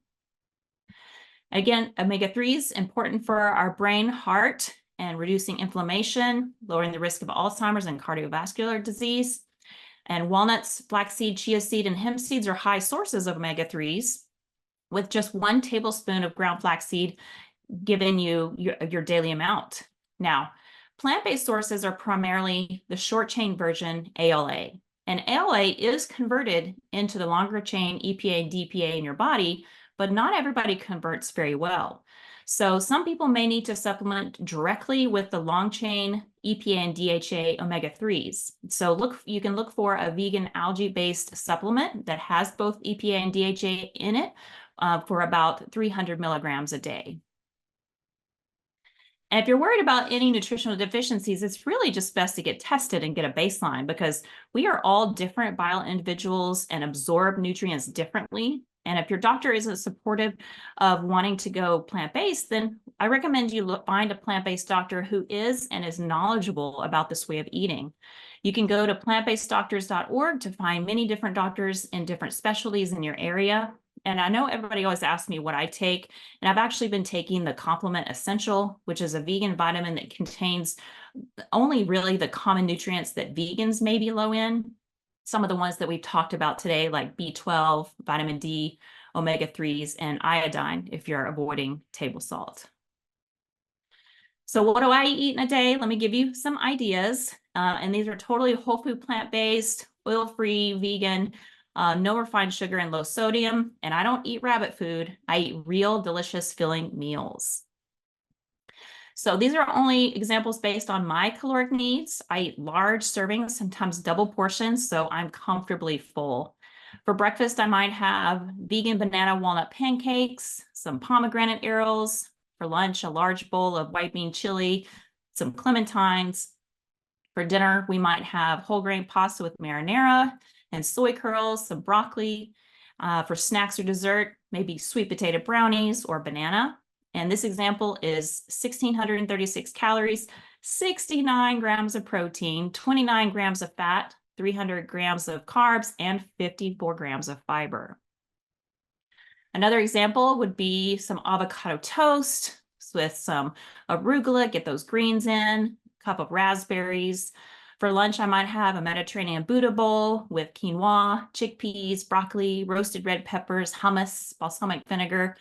Again, omega-3s important for our brain, heart, and reducing inflammation, lowering the risk of Alzheimer's and cardiovascular disease. And walnuts, flaxseed, chia seed, and hemp seeds are high sources of omega-3s, with just 1 tablespoon of ground flaxseed giving you your daily amount. Now, plant-based sources are primarily the short-chain version, ALA. And ALA is converted into the longer chain EPA and DPA in your body, but not everybody converts very well. So some people may need to supplement directly with the long chain EPA and DHA omega-3s. So you can look for a vegan algae-based supplement that has both EPA and DHA in it for about 300 milligrams a day. And if you're worried about any nutritional deficiencies, it's really just best to get tested and get a baseline because we are all different bio individuals and absorb nutrients differently. And if your doctor isn't supportive of wanting to go plant-based, then I recommend you find a plant-based doctor who is and is knowledgeable about this way of eating. You can go to plantbaseddoctors.org to find many different doctors in different specialties in your area. And I know everybody always asks me what I take, and I've actually been taking the Complement Essential, which is a vegan vitamin that contains only really the common nutrients that vegans may be low in. Some of the ones that we've talked about today, like B12, vitamin D, omega-3s, and iodine, if you're avoiding table salt. So what do I eat in a day? Let me give you some ideas. And these are totally whole food, plant-based, oil-free, vegan, no refined sugar and low sodium. And I don't eat rabbit food. I eat real, delicious, filling meals. So these are only examples based on my caloric needs. I eat large servings, sometimes double portions, so I'm comfortably full. For breakfast, I might have vegan banana walnut pancakes, some pomegranate arrows. For lunch, a large bowl of white bean chili, some clementines. For dinner, we might have whole grain pasta with marinara and soy curls, some broccoli. For snacks or dessert, maybe sweet potato brownies or banana. And this example is 1,636 calories, 69 grams of protein, 29 grams of fat, 300 grams of carbs, and 54 grams of fiber. Another example would be some avocado toast with some arugula, get those greens in, a cup of raspberries. For lunch, I might have a Mediterranean Buddha bowl with quinoa, chickpeas, broccoli, roasted red peppers, hummus, balsamic vinegar.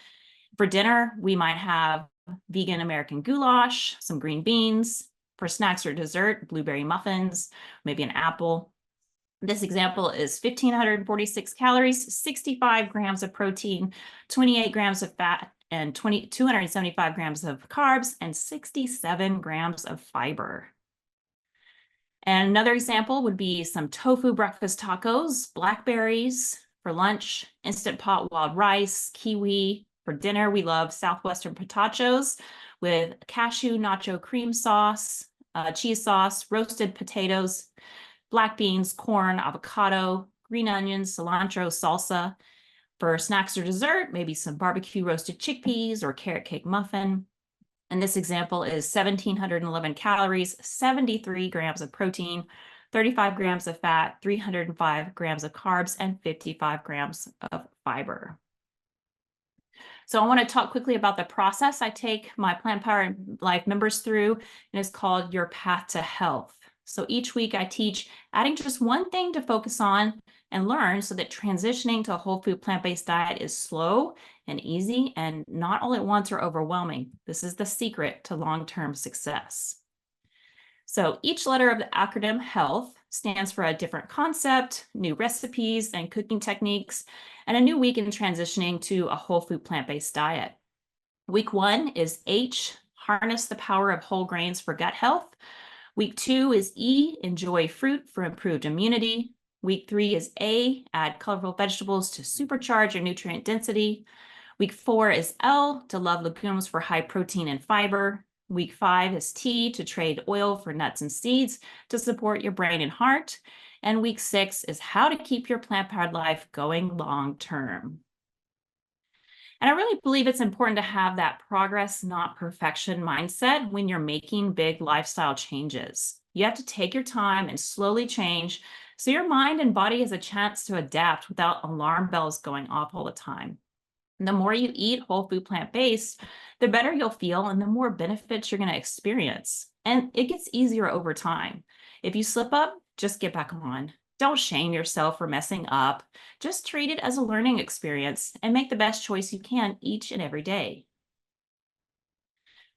For dinner, we might have vegan American goulash, some green beans. For snacks or dessert, blueberry muffins, maybe an apple. This example is 1,546 calories, 65 grams of protein, 28 grams of fat, and 275 grams of carbs, and 67 grams of fiber. And another example would be some tofu breakfast tacos, blackberries. For lunch, Instant Pot wild rice, kiwi. For dinner, we love Southwestern potatoes with cashew nacho cream sauce, cheese sauce, roasted potatoes, black beans, corn, avocado, green onions, cilantro, salsa. For snacks or dessert, maybe some barbecue roasted chickpeas or carrot cake muffin. And this example is 1,711 calories, 73 grams of protein, 35 grams of fat, 305 grams of carbs, and 55 grams of fiber. So I want to talk quickly about the process I take my Plant Power Life members through, and it's called Your Path to Health. So each week I teach adding just one thing to focus on and learn so that transitioning to a whole food plant-based diet is slow and easy and not all at once or overwhelming. This is the secret to long-term success. So each letter of the acronym HEALTH stands for a different concept, new recipes and cooking techniques, and a new week in transitioning to a whole food plant-based diet. Week 1 is H, harness the power of whole grains for gut health. Week 2 is E, enjoy fruit for improved immunity. Week 3 is A, add colorful vegetables to supercharge your nutrient density. Week 4 is L, to love legumes for high protein and fiber. Week 5 is T, to trade oil for nuts and seeds to support your brain and heart. And week 6 is how to keep your plant-powered life going long term. And I really believe it's important to have that progress, not perfection mindset when you're making big lifestyle changes. You have to take your time and slowly change so your mind and body has a chance to adapt without alarm bells going off all the time. And the more you eat whole food plant-based, the better you'll feel and the more benefits you're going to experience. And it gets easier over time. If you slip up, just get back on. Don't shame yourself for messing up. Just treat it as a learning experience and make the best choice you can each and every day.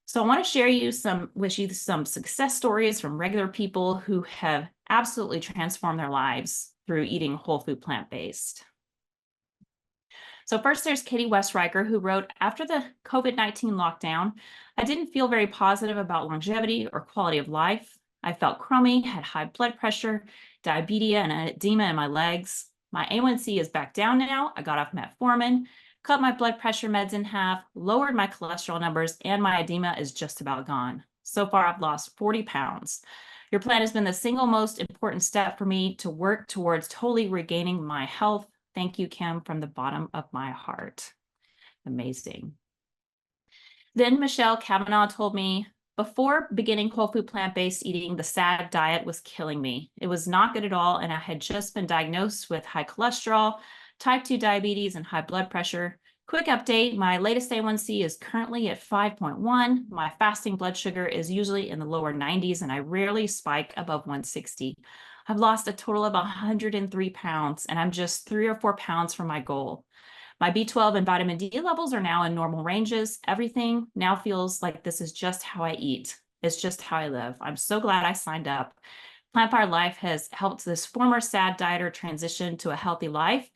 So I want to share with you some success stories from regular people who have absolutely transformed their lives through eating whole food plant-based. So first there's Katie Westreicher, who wrote, after the COVID-19 lockdown, I didn't feel very positive about longevity or quality of life. I felt crummy, had high blood pressure, diabetes, and edema in my legs. My A1C is back down now. I got off metformin, cut my blood pressure meds in half, lowered my cholesterol numbers, and my edema is just about gone. So far, I've lost 40 pounds. Your plan has been the single most important step for me to work towards totally regaining my health. Thank you, Kim, from the bottom of my heart. Amazing. Then Michelle Kavanaugh told me, before beginning whole food plant-based eating, the SAD diet was killing me. It was not good at all, and I had just been diagnosed with high cholesterol, type 2 diabetes, and high blood pressure. Quick update, my latest A1C is currently at 5.1. My fasting blood sugar is usually in the lower 90s, and I rarely spike above 160. I've lost a total of 103 pounds, and I'm just 3 or 4 pounds from my goal. My B12 and vitamin D levels are now in normal ranges. Everything now feels like this is just how I eat. It's just how I live. I'm so glad I signed up. Plant-Powered Life has helped this former SAD dieter transition to a healthy life.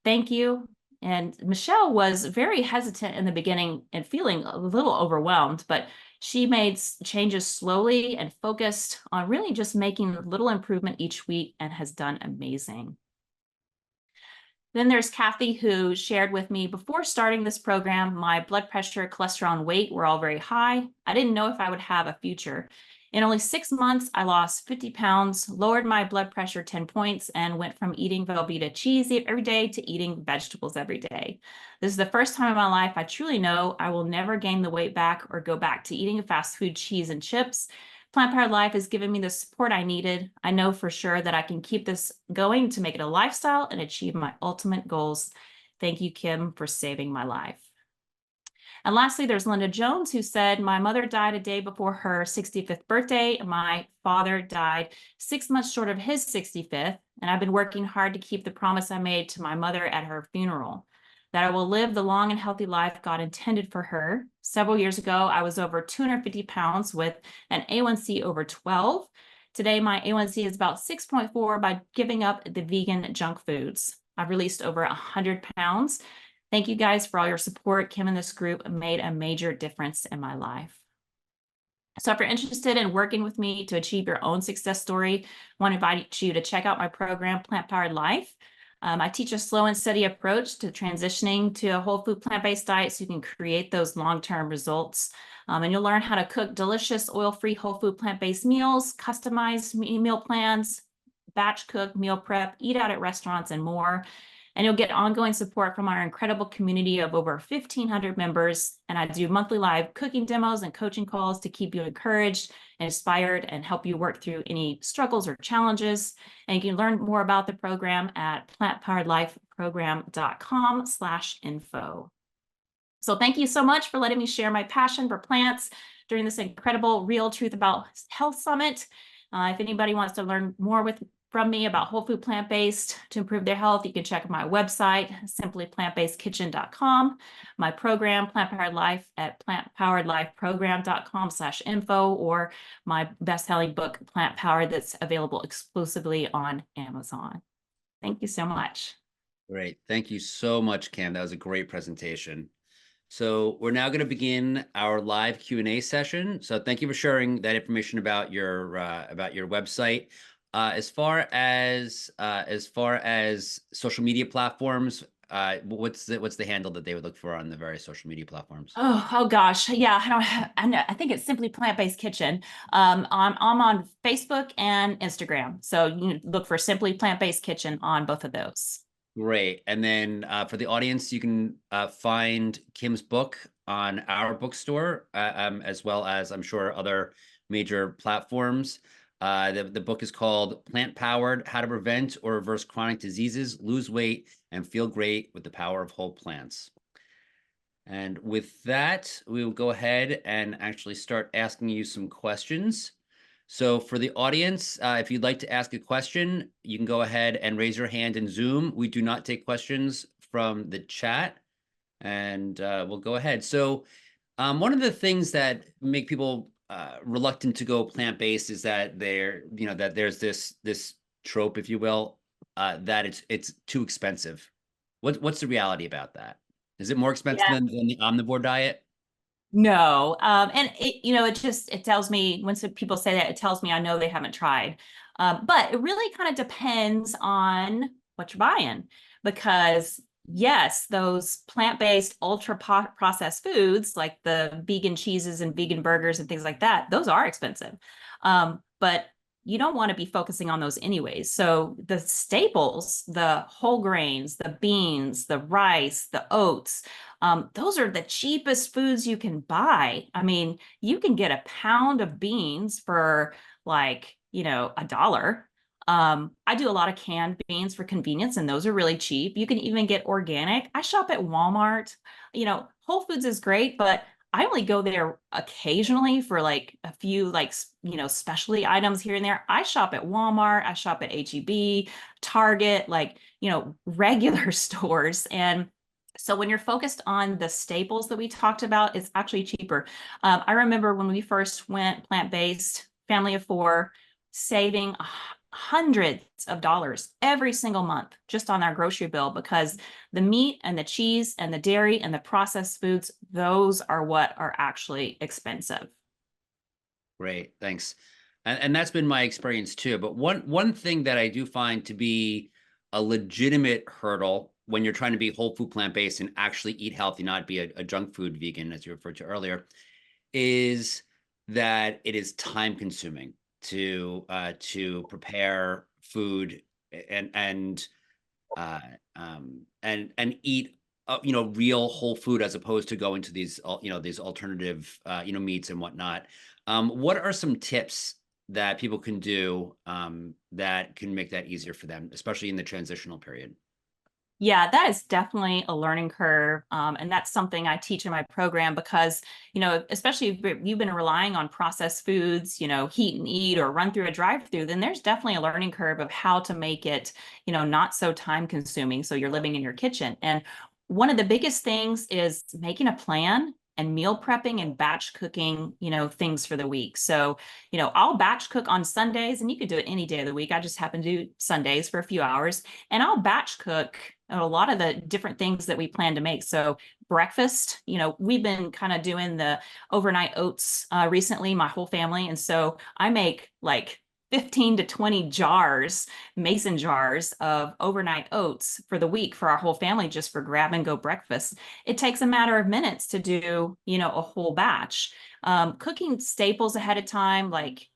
Thank you. And Michelle was very hesitant in the beginning and feeling a little overwhelmed, but she made changes slowly and focused on really just making a little improvement each week and has done amazing. Then there's Kathy, who shared with me, before starting this program, my blood pressure, cholesterol, and weight were all very high. I didn't know if I would have a future. In only 6 months, I lost 50 pounds, lowered my blood pressure 10 points, and went from eating Velveeta cheese every day to eating vegetables every day. This is the first time in my life I truly know I will never gain the weight back or go back to eating fast food, cheese, and chips. Plant-Powered Life has given me the support I needed. I know for sure that I can keep this going to make it a lifestyle and achieve my ultimate goals. Thank you, Kim, for saving my life. And lastly, there's Linda Jones, who said, my mother died a day before her 65th birthday. My father died 6 months short of his 65th, and I've been working hard to keep the promise I made to my mother at her funeral, that I will live the long and healthy life God intended for her. Several years ago, I was over 250 pounds with an A1C over 12. Today, my A1C is about 6.4 by giving up the vegan junk foods. I've released over 100 pounds. Thank you guys for all your support. Kim and this group made a major difference in my life. So if you're interested in working with me to achieve your own success story, I want to invite you to check out my program, Plant-Powered Life. I teach a slow and steady approach to transitioning to a whole food plant-based diet so you can create those long-term results. And you'll learn how to cook delicious oil-free whole food plant-based meals, customized meal plans, batch cook, meal prep, eat out at restaurants, and more. And you'll get ongoing support from our incredible community of over 1,500 members. And I do monthly live cooking demos and coaching calls to keep you encouraged and inspired and help you work through any struggles or challenges. And you can learn more about the program at plantpoweredlifeprogram.com/info. So thank you so much for letting me share my passion for plants during this incredible Real Truth About Health Summit. If anybody wants to learn more from me about whole food plant-based to improve their health, you can check my website, simplyplantbasedkitchen.com, my program, Plant-Powered Life, at plantpoweredlifeprogram.com/info, or my best-selling book, Plant Powered, that's available exclusively on Amazon. Thank you so much. Great. Thank you so much, Kim. That was a great presentation. So we're now going to begin our live Q&A session. So thank you for sharing that information about your website. As far as social media platforms, what's the handle that they would look for on the various social media platforms? Oh gosh. Yeah, I don't have, I know, I think it's simply Plant-Based Kitchen. I'm on Facebook and Instagram. So you look for Simply Plant-Based Kitchen on both of those. Great. And then for the audience, you can find Kim's book on our bookstore, as well as I'm sure other major platforms. The book is called Plant Powered: How to Prevent or Reverse Chronic Diseases, Lose Weight, and Feel Great with the Power of Whole Plants. And with that, we will go ahead and actually start asking you some questions. So for the audience, if you'd like to ask a question, you can go ahead and raise your hand in Zoom. We do not take questions from the chat, and we'll go ahead. So one of the things that make people reluctant to go plant-based is that that there's this trope, if you will, that it's too expensive. What's the reality about that? Is it more expensive Yeah. than the omnivore diet? No. And it tells me when some people say that, it tells me I know they haven't tried. But it really kind of depends on what you're buying because yes, those plant-based ultra processed foods like the vegan cheeses and vegan burgers and things like that, those are expensive. But you don't want to be focusing on those anyways. So the staples, the whole grains, the beans, the rice, the oats, those are the cheapest foods you can buy. I mean, you can get a pound of beans for like, $1. I do a lot of canned beans for convenience, and those are really cheap. You can even get organic. I shop at Walmart. Whole Foods is great, but I only go there occasionally for like a few like specialty items here and there. I shop at Walmart, I shop at HEB, Target, like, regular stores. And so when you're focused on the staples that we talked about, it's actually cheaper. I remember when we first went plant-based, family of four, saving hundreds of dollars every single month just on our grocery bill because the meat and the cheese and the dairy and the processed foods, those are what are actually expensive. Great, thanks. And that's been my experience too. But one thing that I do find to be a legitimate hurdle when you're trying to be whole food plant-based and actually eat healthy, not be a junk food vegan, as you referred to earlier, is that it is time consuming to prepare food and uh, and eat real whole food as opposed to going to these these alternative meats and whatnot. What are some tips that people can do that can make that easier for them, especially in the transitional period? Yeah, that is definitely a learning curve. And that's something I teach in my program because, especially if you've been relying on processed foods, heat and eat or run through a drive-through, then there's definitely a learning curve of how to make it, not so time consuming. So you're living in your kitchen. And one of the biggest things is making a plan and meal prepping and batch cooking, things for the week. So, I'll batch cook on Sundays, and you could do it any day of the week. I just happen to do Sundays for a few hours, and I'll batch cook a lot of the different things that we plan to make. So breakfast, we've been kind of doing the overnight oats recently, my whole family. And so I make like 15 to 20 jars, mason jars of overnight oats for the week for our whole family, just for grab and go breakfast. It takes a matter of minutes to do, a whole batch. Cooking staples ahead of time, like,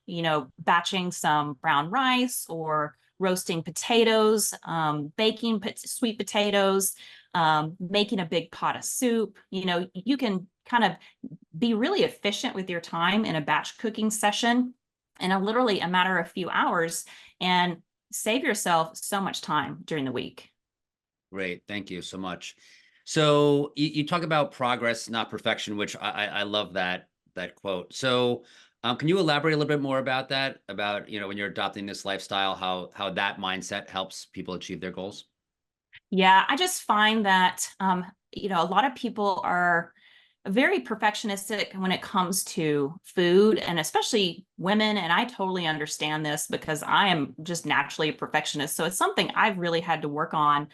batching some brown rice or roasting potatoes, baking sweet potatoes, making a big pot of soup. You can kind of be really efficient with your time in a batch cooking session in literally a matter of a few hours and save yourself so much time during the week. Great, thank you so much. So you talk about progress, not perfection, which I love that quote. So can you elaborate a little bit more about that? About when you're adopting this lifestyle, how that mindset helps people achieve their goals? Yeah, I just find that a lot of people are very perfectionistic when it comes to food, and especially women. And I totally understand this because I am just naturally a perfectionist. So it's something I've really had to work on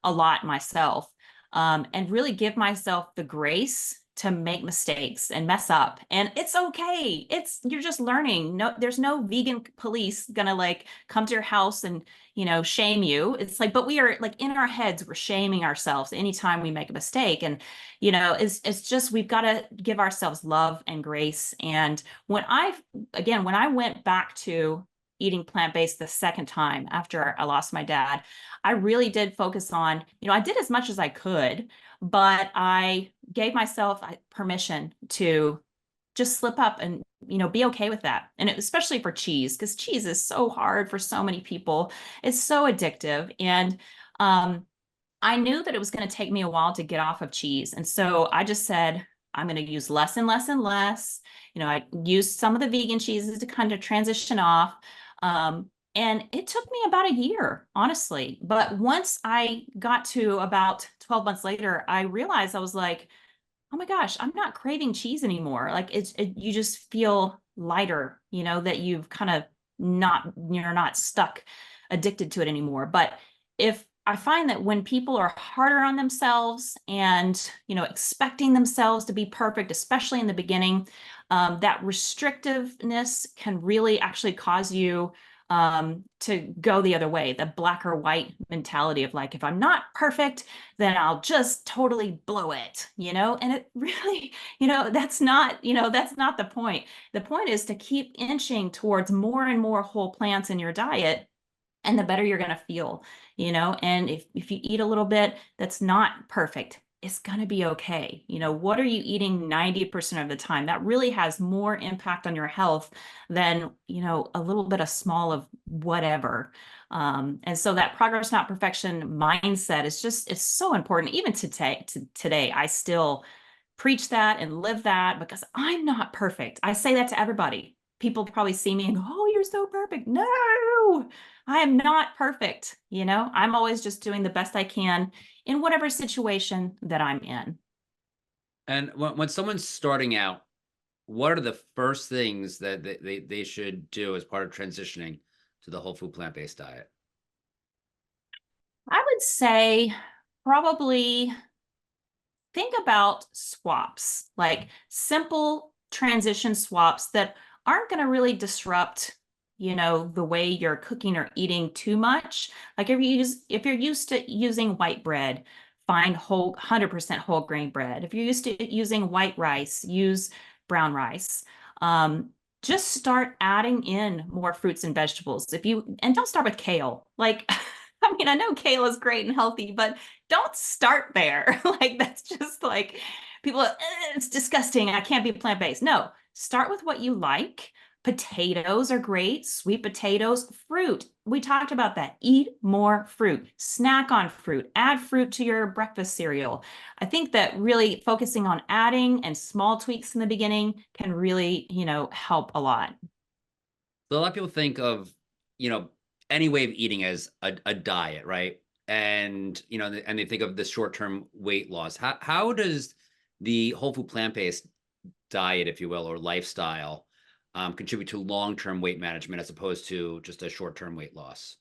a lot myself, and really give myself the grace to make mistakes and mess up, and it's okay. You're just learning. No, there's no vegan police gonna like come to your house and shame you. It's like, but we are like in our heads, we're shaming ourselves anytime we make a mistake. And it's just, we've got to give ourselves love and grace. And when I went back to eating plant-based the second time after I lost my dad, I really did focus on, I did as much as I could, but I gave myself permission to just slip up and be okay with that. And especially for cheese, because cheese is so hard for so many people. It's so addictive. And I knew that it was going to take me a while to get off of cheese. And so I just said, I'm going to use less and less and less. I used some of the vegan cheeses to kind of transition off. And it took me about a year, honestly. But once I got to about 12 months later, I realized, I was like, oh my gosh, I'm not craving cheese anymore. Like you just feel lighter, that you've kind of you're not stuck addicted to it anymore. But if I find that when people are harder on themselves and, expecting themselves to be perfect, especially in the beginning, that restrictiveness can really actually cause you to go the other way, the black or white mentality of like, if I'm not perfect, then I'll just totally blow it, and it really, that's not the point. The point is to keep inching towards more and more whole plants in your diet, and the better you're going to feel, and if you eat a little bit that's not perfect, it's going to be okay. What are you eating 90% of the time? That really has more impact on your health than, a little bit of small of whatever. And so that progress, not perfection mindset it's so important. Even today, I still preach that and live that because I'm not perfect. I say that to everybody. People probably see me and go, oh, you're so perfect. No, I am not perfect. I'm always just doing the best I can in whatever situation that I'm in. And when someone's starting out, what are the first things that they should do as part of transitioning to the whole food plant-based diet? I would say probably think about swaps, like simple transition swaps that aren't going to really disrupt, the way you're cooking or eating too much. Like if you're used to using white bread, find 100% whole grain bread. If you're used to using white rice, use brown rice. Just start adding in more fruits and vegetables. And don't start with kale. Like, I mean, I know kale is great and healthy, but don't start there. Like, that's just like people, it's disgusting. I can't be plant-based. No, start with what you like. Potatoes are great, sweet potatoes, fruit. We talked about that. Eat more fruit, snack on fruit, add fruit to your breakfast cereal. I think that really focusing on adding and small tweaks in the beginning can really, help a lot. So a lot of people think of, you know, any way of eating as a diet, right? And and they think of the short-term weight loss. How does the whole food plant-based diet, if you will, or lifestyle contribute to long-term weight management as opposed to just a short-term weight loss?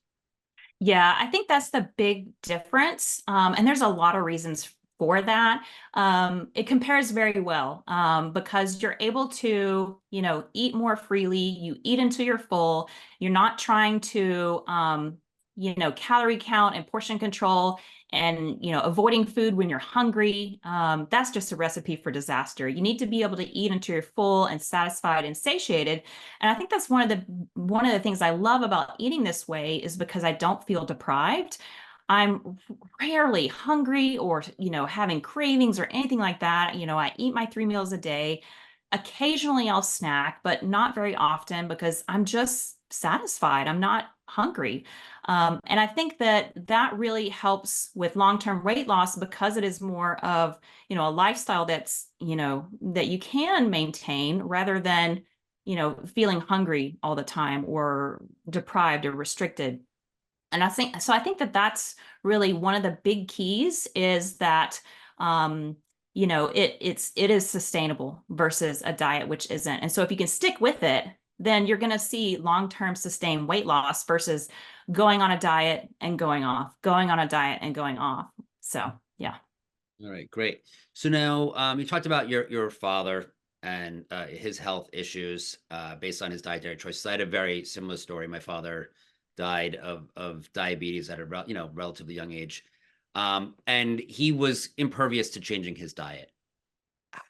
Yeah, I think that's the big difference. And there's a lot of reasons for that. It compares very well because you're able to, eat more freely. You eat until you're full. You're not trying to, calorie count and portion control and, avoiding food when you're hungry. That's just a recipe for disaster. You need to be able to eat until you're full and satisfied and satiated. And I think that's one of the things I love about eating this way is because I don't feel deprived. I'm rarely hungry or, having cravings or anything like that. I eat my 3 meals a day. Occasionally I'll snack, but not very often because I'm just satisfied. I'm not hungry. And I think that that really helps with long-term weight loss because it is more of, a lifestyle that you can maintain rather than, feeling hungry all the time or deprived or restricted. And I think that that's really one of the big keys is that, it is sustainable versus a diet which isn't. And so if you can stick with it, then you're going to see long-term sustained weight loss versus going on a diet and going off, going on a diet and going off. So, yeah. All right, great. So now you talked about your father and his health issues based on his dietary choices. I had a very similar story. My father died of diabetes at a relatively young age, and he was impervious to changing his diet.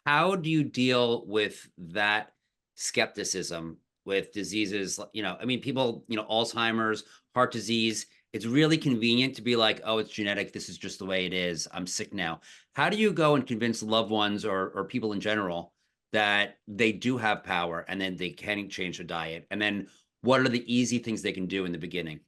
How do you deal with that skepticism with diseases? I mean, people, Alzheimer's, heart disease. It's really convenient to be like, oh, it's genetic. This is just the way it is. I'm sick now. How do you go and convince loved ones or people in general that they do have power and then they can change their diet? And then what are the easy things they can do in the beginning?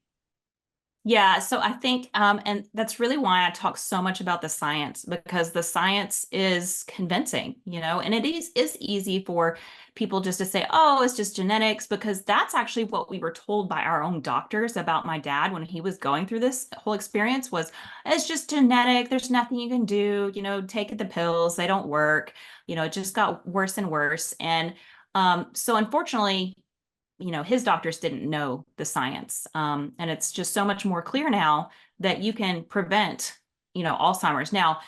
Yeah, so I think, and that's really why I talk so much about the science, because the science is convincing, and it is easy for people just to say, oh, it's just genetics, because that's actually what we were told by our own doctors about my dad when he was going through this whole experience was, it's just genetic. There's nothing you can do, take the pills, they don't work. It just got worse and worse. And so unfortunately, his doctors didn't know the science. And it's just so much more clear now that you can prevent, Alzheimer's. Now,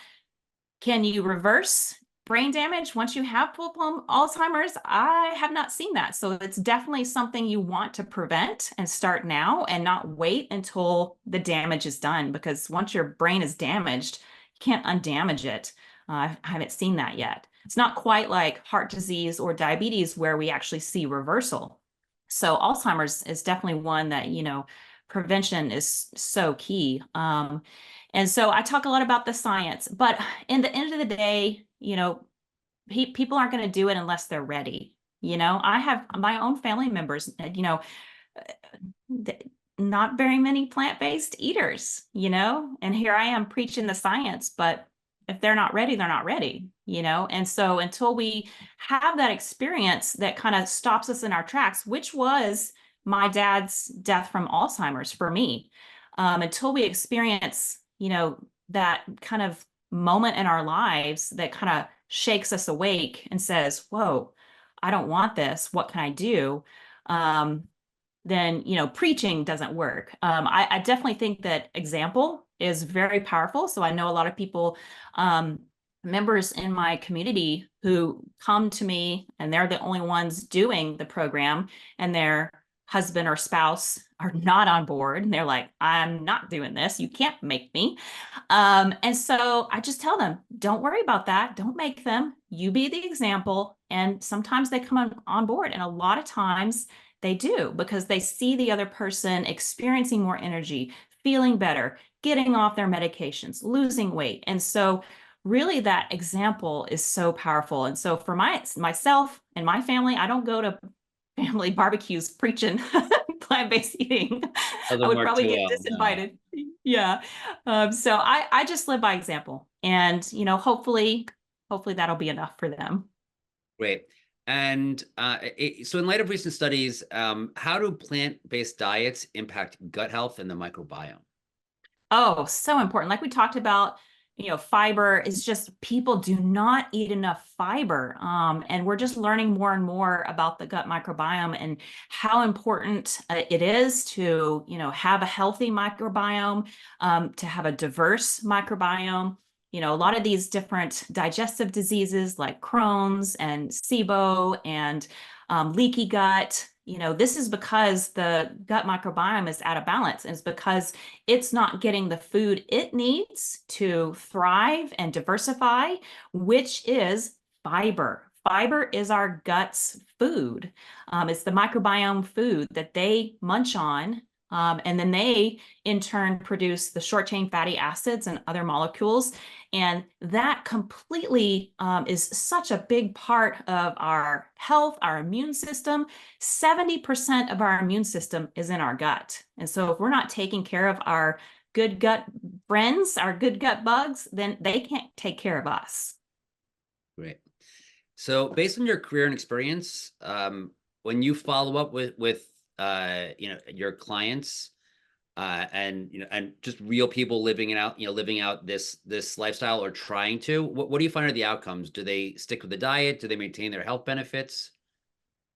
can you reverse brain damage once you have full-blown Alzheimer's? I have not seen that. So it's definitely something you want to prevent and start now and not wait until the damage is done, because once your brain is damaged, you can't undamage it. I haven't seen that yet. It's not quite like heart disease or diabetes where we actually see reversal. So Alzheimer's is definitely one that, prevention is so key. And so I talk a lot about the science, but in the end of the day, people aren't going to do it unless they're ready. I have my own family members, not very many plant-based eaters, and here I am preaching the science, but if they're not ready, they're not ready, and so until we have that experience that kind of stops us in our tracks, which was my dad's death from Alzheimer's for me, until we experience, that kind of moment in our lives that kind of shakes us awake and says, whoa, I don't want this. What can I do? Um, then preaching doesn't work. I definitely think that example is very powerful. So I know a lot of people, members in my community who come to me and they're the only ones doing the program, and their husband or spouse are not on board. And they're like, I'm not doing this. You can't make me. And so I just tell them, don't worry about that. Don't make them. You be the example. And sometimes they come on board. And a lot of times they do, because they see the other person experiencing more energy, feeling better, getting off their medications, losing weight. And so really that example is so powerful. And so for myself and my family, I don't go to family barbecues preaching plant-based eating. I Doesn't would work probably too get well. No. disinvited. Yeah. So I just live by example, and hopefully that'll be enough for them. Great. And so, in light of recent studies, how do plant-based diets impact gut health and the microbiome? Oh, so important. Like we talked about, fiber is just people do not eat enough fiber. And we're just learning more and more about the gut microbiome and how important it is to, have a healthy microbiome, to have a diverse microbiome. A lot of these different digestive diseases like Crohn's and SIBO and leaky gut. This is because the gut microbiome is out of balance, and it's because it's not getting the food it needs to thrive and diversify, which is fiber. Fiber is our gut's food. It's the microbiome food that they munch on. And then they, in turn, produce the short chain fatty acids and other molecules. And that completely is such a big part of our health, our immune system. 70% of our immune system is in our gut. And so if we're not taking care of our good gut friends, our good gut bugs, then they can't take care of us. Great. So, based on your career and experience, when you follow up with your clients, and just real people living out this lifestyle or trying to, what do you find are the outcomes? Do they stick with the diet? Do they maintain their health benefits?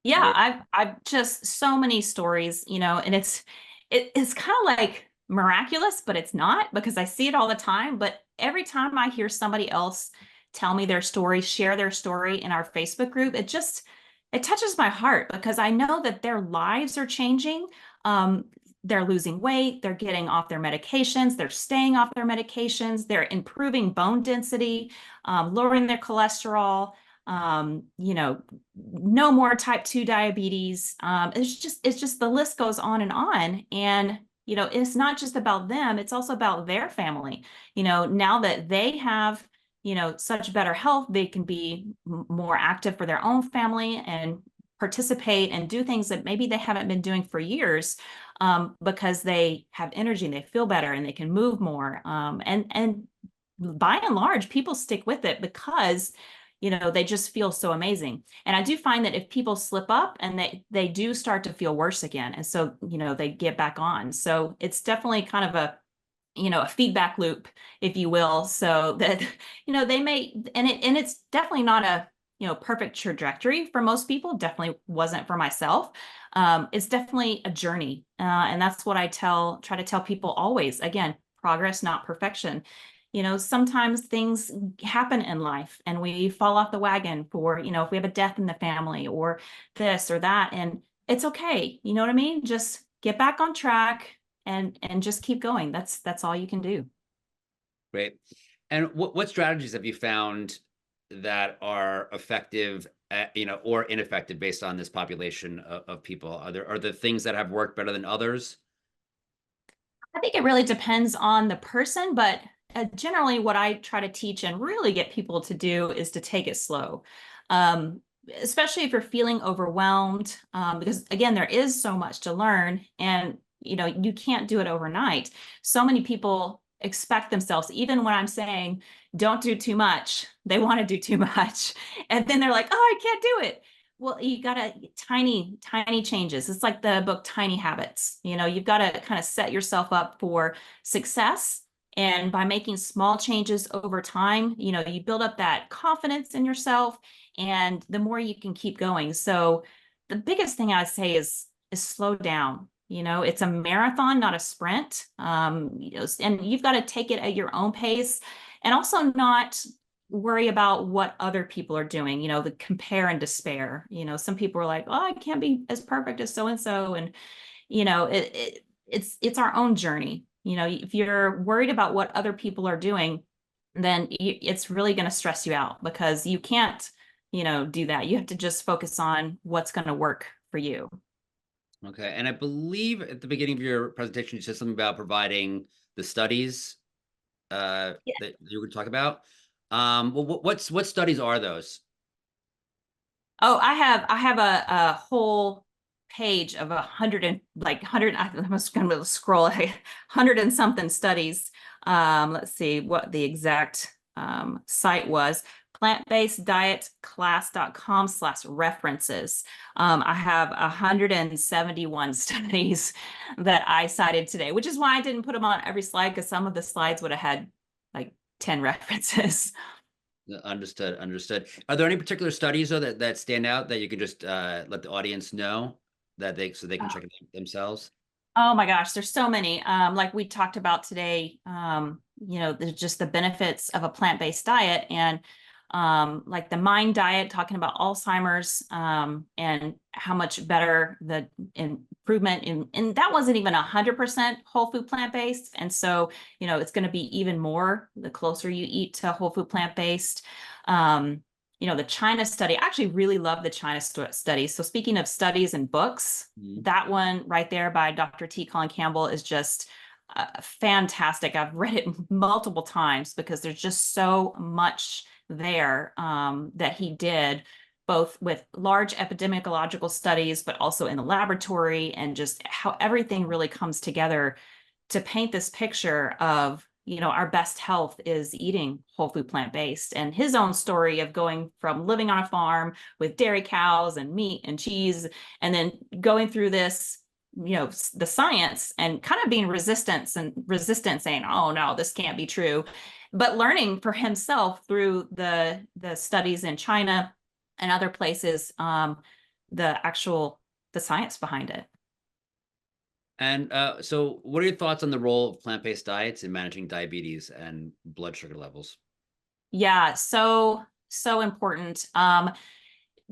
Yeah, What? I've just so many stories, and it's kind of like miraculous, but it's not, because I see it all the time. But every time I hear somebody else tell me their story, share their story in our Facebook group, it touches my heart, because I know that their lives are changing. They're losing weight, they're getting off their medications, they're staying off their medications, they're improving bone density, lowering their cholesterol, no more type 2 diabetes. It's just the list goes on and on. And it's not just about them, it's also about their family. Now that they have such better health, they can be more active for their own family and participate and do things that maybe they haven't been doing for years, because they have energy and they feel better and they can move more. And by and large, people stick with it because they just feel so amazing. And I do find that if people slip up and they do start to feel worse again, and so they get back on. So it's definitely kind of a feedback loop, if you will, so that they may, and it's definitely not a perfect trajectory for most people. Definitely wasn't for myself. It's definitely a journey, and that's what I try to tell people always. Again, progress, not perfection. Sometimes things happen in life and we fall off the wagon for, if we have a death in the family or this or that, and it's okay. You know what I mean? Just get back on track and just keep going. That's all you can do. Great. And what strategies have you found that are effective, or ineffective based on this population of people? Are there things that have worked better than others? I think it really depends on the person, but generally what I try to teach and really get people to do is to take it slow. Um, Especially if you're feeling overwhelmed, because again, there is so much to learn, and you can't do it overnight. So many people expect themselves, even when I'm saying don't do too much, they want to do too much. And then they're like, oh, I can't do it. Well, you got to tiny changes. It's like the book Tiny Habits. You've got to kind of set yourself up for success. And by making small changes over time, you build up that confidence in yourself, and the more you can keep going. So the biggest thing I say is slow down. It's a marathon, not a sprint. And you've got to take it at your own pace, and also not worry about what other people are doing, the compare and despair. Some people are like, oh, I can't be as perfect as so and so. And it's our own journey. If you're worried about what other people are doing, then it's really going to stress you out, because you can't do that. You have to just focus on what's going to work for you. Okay. And I believe at the beginning of your presentation, you said something about providing the studies that you were talking about. Well, what studies are those? Oh, I have a whole page of 100, I'm just going to scroll 100 and something studies. Let's see what the exact site was. Plant-based diet class.com/references. I have 171 studies that I cited today, which is why I didn't put them on every slide, because some of the slides would have had like 10 references. Understood. Understood. Are there any particular studies though that stand out that you can just let the audience know that they can check it out themselves? Oh my gosh, there's so many. Like we talked about today, there's just the benefits of a plant-based diet, and like the Mind diet, talking about Alzheimer's, and how much better the improvement and that wasn't even 100% whole food plant-based. And so, it's going to be even more the closer you eat to whole food plant-based. Um, the China study, I actually really love the China study. So speaking of studies and books, Mhm. that one right there by Dr. T. Colin Campbell is just fantastic. I've read it multiple times because there's just so much there, that he did, both with large epidemiological studies, but also in the laboratory, and just how everything really comes together to paint this picture of our best health is eating whole food plant-based, and his own story of going from living on a farm with dairy cows and meat and cheese, and then going through this, the science, and kind of being resistant, saying, oh no, this can't be true, but learning for himself through the studies in China and other places, the science behind it. And so what are your thoughts on the role of plant-based diets in managing diabetes and blood sugar levels? Yeah, so important.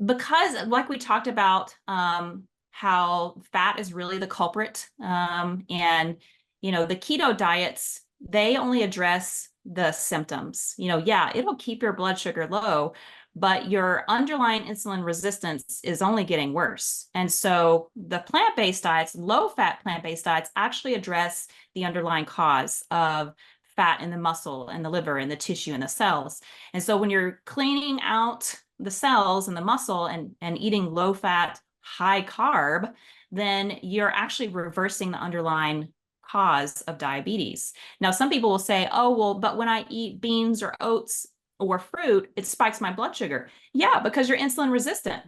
Because like we talked about, how fat is really the culprit. And the keto diets, they only address the symptoms. Yeah, it'll keep your blood sugar low, but your underlying insulin resistance is only getting worse. And so the plant-based diets, low-fat plant-based diets, actually address the underlying cause of fat in the muscle and the liver and the tissue and the cells. And so when you're cleaning out the cells and the muscle and eating low fat, high carb, then you're actually reversing the underlying cause of diabetes. Now, some people will say, oh, well, but when I eat beans or oats or fruit, it spikes my blood sugar. Yeah, because you're insulin resistant.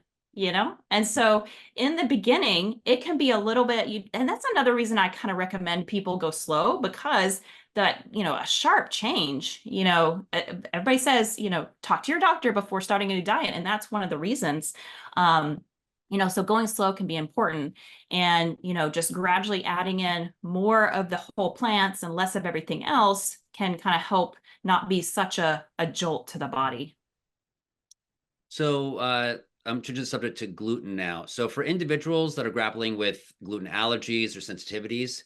And so in the beginning, it can be a little bit, and that's another reason I kind of recommend people go slow, because that a sharp change, everybody says, talk to your doctor before starting a new diet, and that's one of the reasons. So going slow can be important, and just gradually adding in more of the whole plants and less of everything else can kind of help not be such a jolt to the body. So I'm changing the subject to gluten now. So for individuals that are grappling with gluten allergies or sensitivities,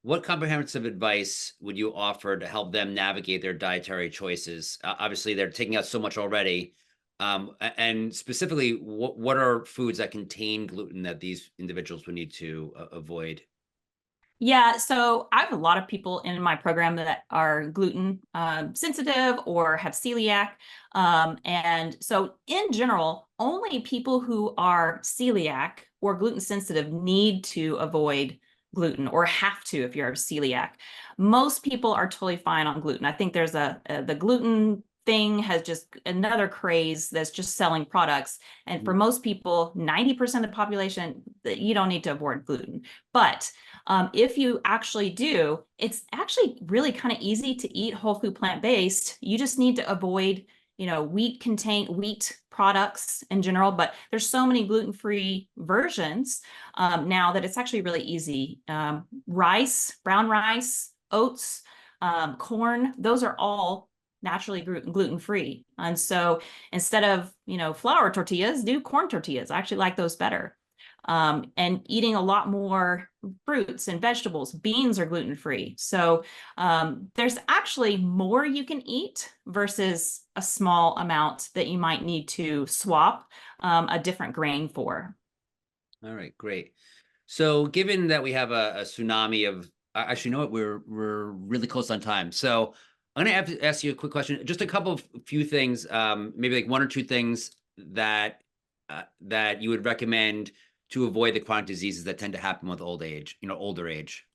what comprehensive advice would you offer to help them navigate their dietary choices? Obviously, they're taking out so much already. And specifically, what are foods that contain gluten that these individuals would need to avoid? Yeah, so I have a lot of people in my program that are gluten sensitive or have celiac. And so, in general, only people who are celiac or gluten sensitive need to avoid gluten, or have to if you're celiac. Most people are totally fine on gluten. I think there's the gluten thing has just another craze that's just selling products. And for most people, 90% of the population, you don't need to avoid gluten. But if you actually do, it's actually really kind of easy to eat whole food plant-based. You just need to avoid, wheat products in general, but there's so many gluten-free versions now that it's actually really easy. Rice, brown rice, oats, corn, those are all naturally gluten-free. And so instead of, flour tortillas, do corn tortillas. I actually like those better. And eating a lot more fruits and vegetables. Beans are gluten-free. So there's actually more you can eat versus a small amount that you might need to swap a different grain for. All right, great. So given that we have a tsunami of, actually, you know what, we're really close on time. So I'm gonna have to ask you a quick question, just a couple of few things, maybe like one or two things that that you would recommend to avoid the chronic diseases that tend to happen with old age, older age.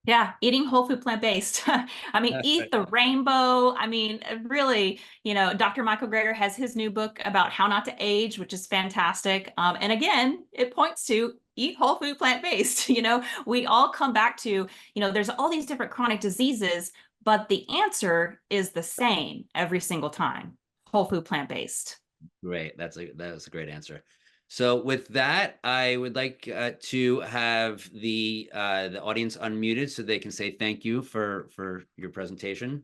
Yeah, eating whole food plant-based. I mean, eat the rainbow. I mean, really, Dr. Michael Greger has his new book about how not to age, which is fantastic. And again, it points to eat whole food plant-based. We all come back to, there's all these different chronic diseases, but the answer is the same every single time. Whole food plant-based. Great. That was a great answer. So with that, I would like to have the audience unmuted so they can say thank you for your presentation.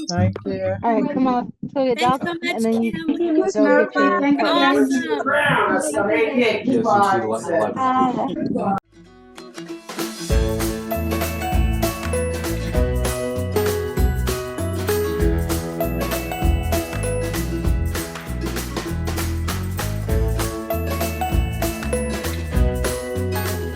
Thank you. All right, come on to the Thanks dock, so much, and then you Kim. can go get your Awesome. equipment. Yes, since we do the live. Bye.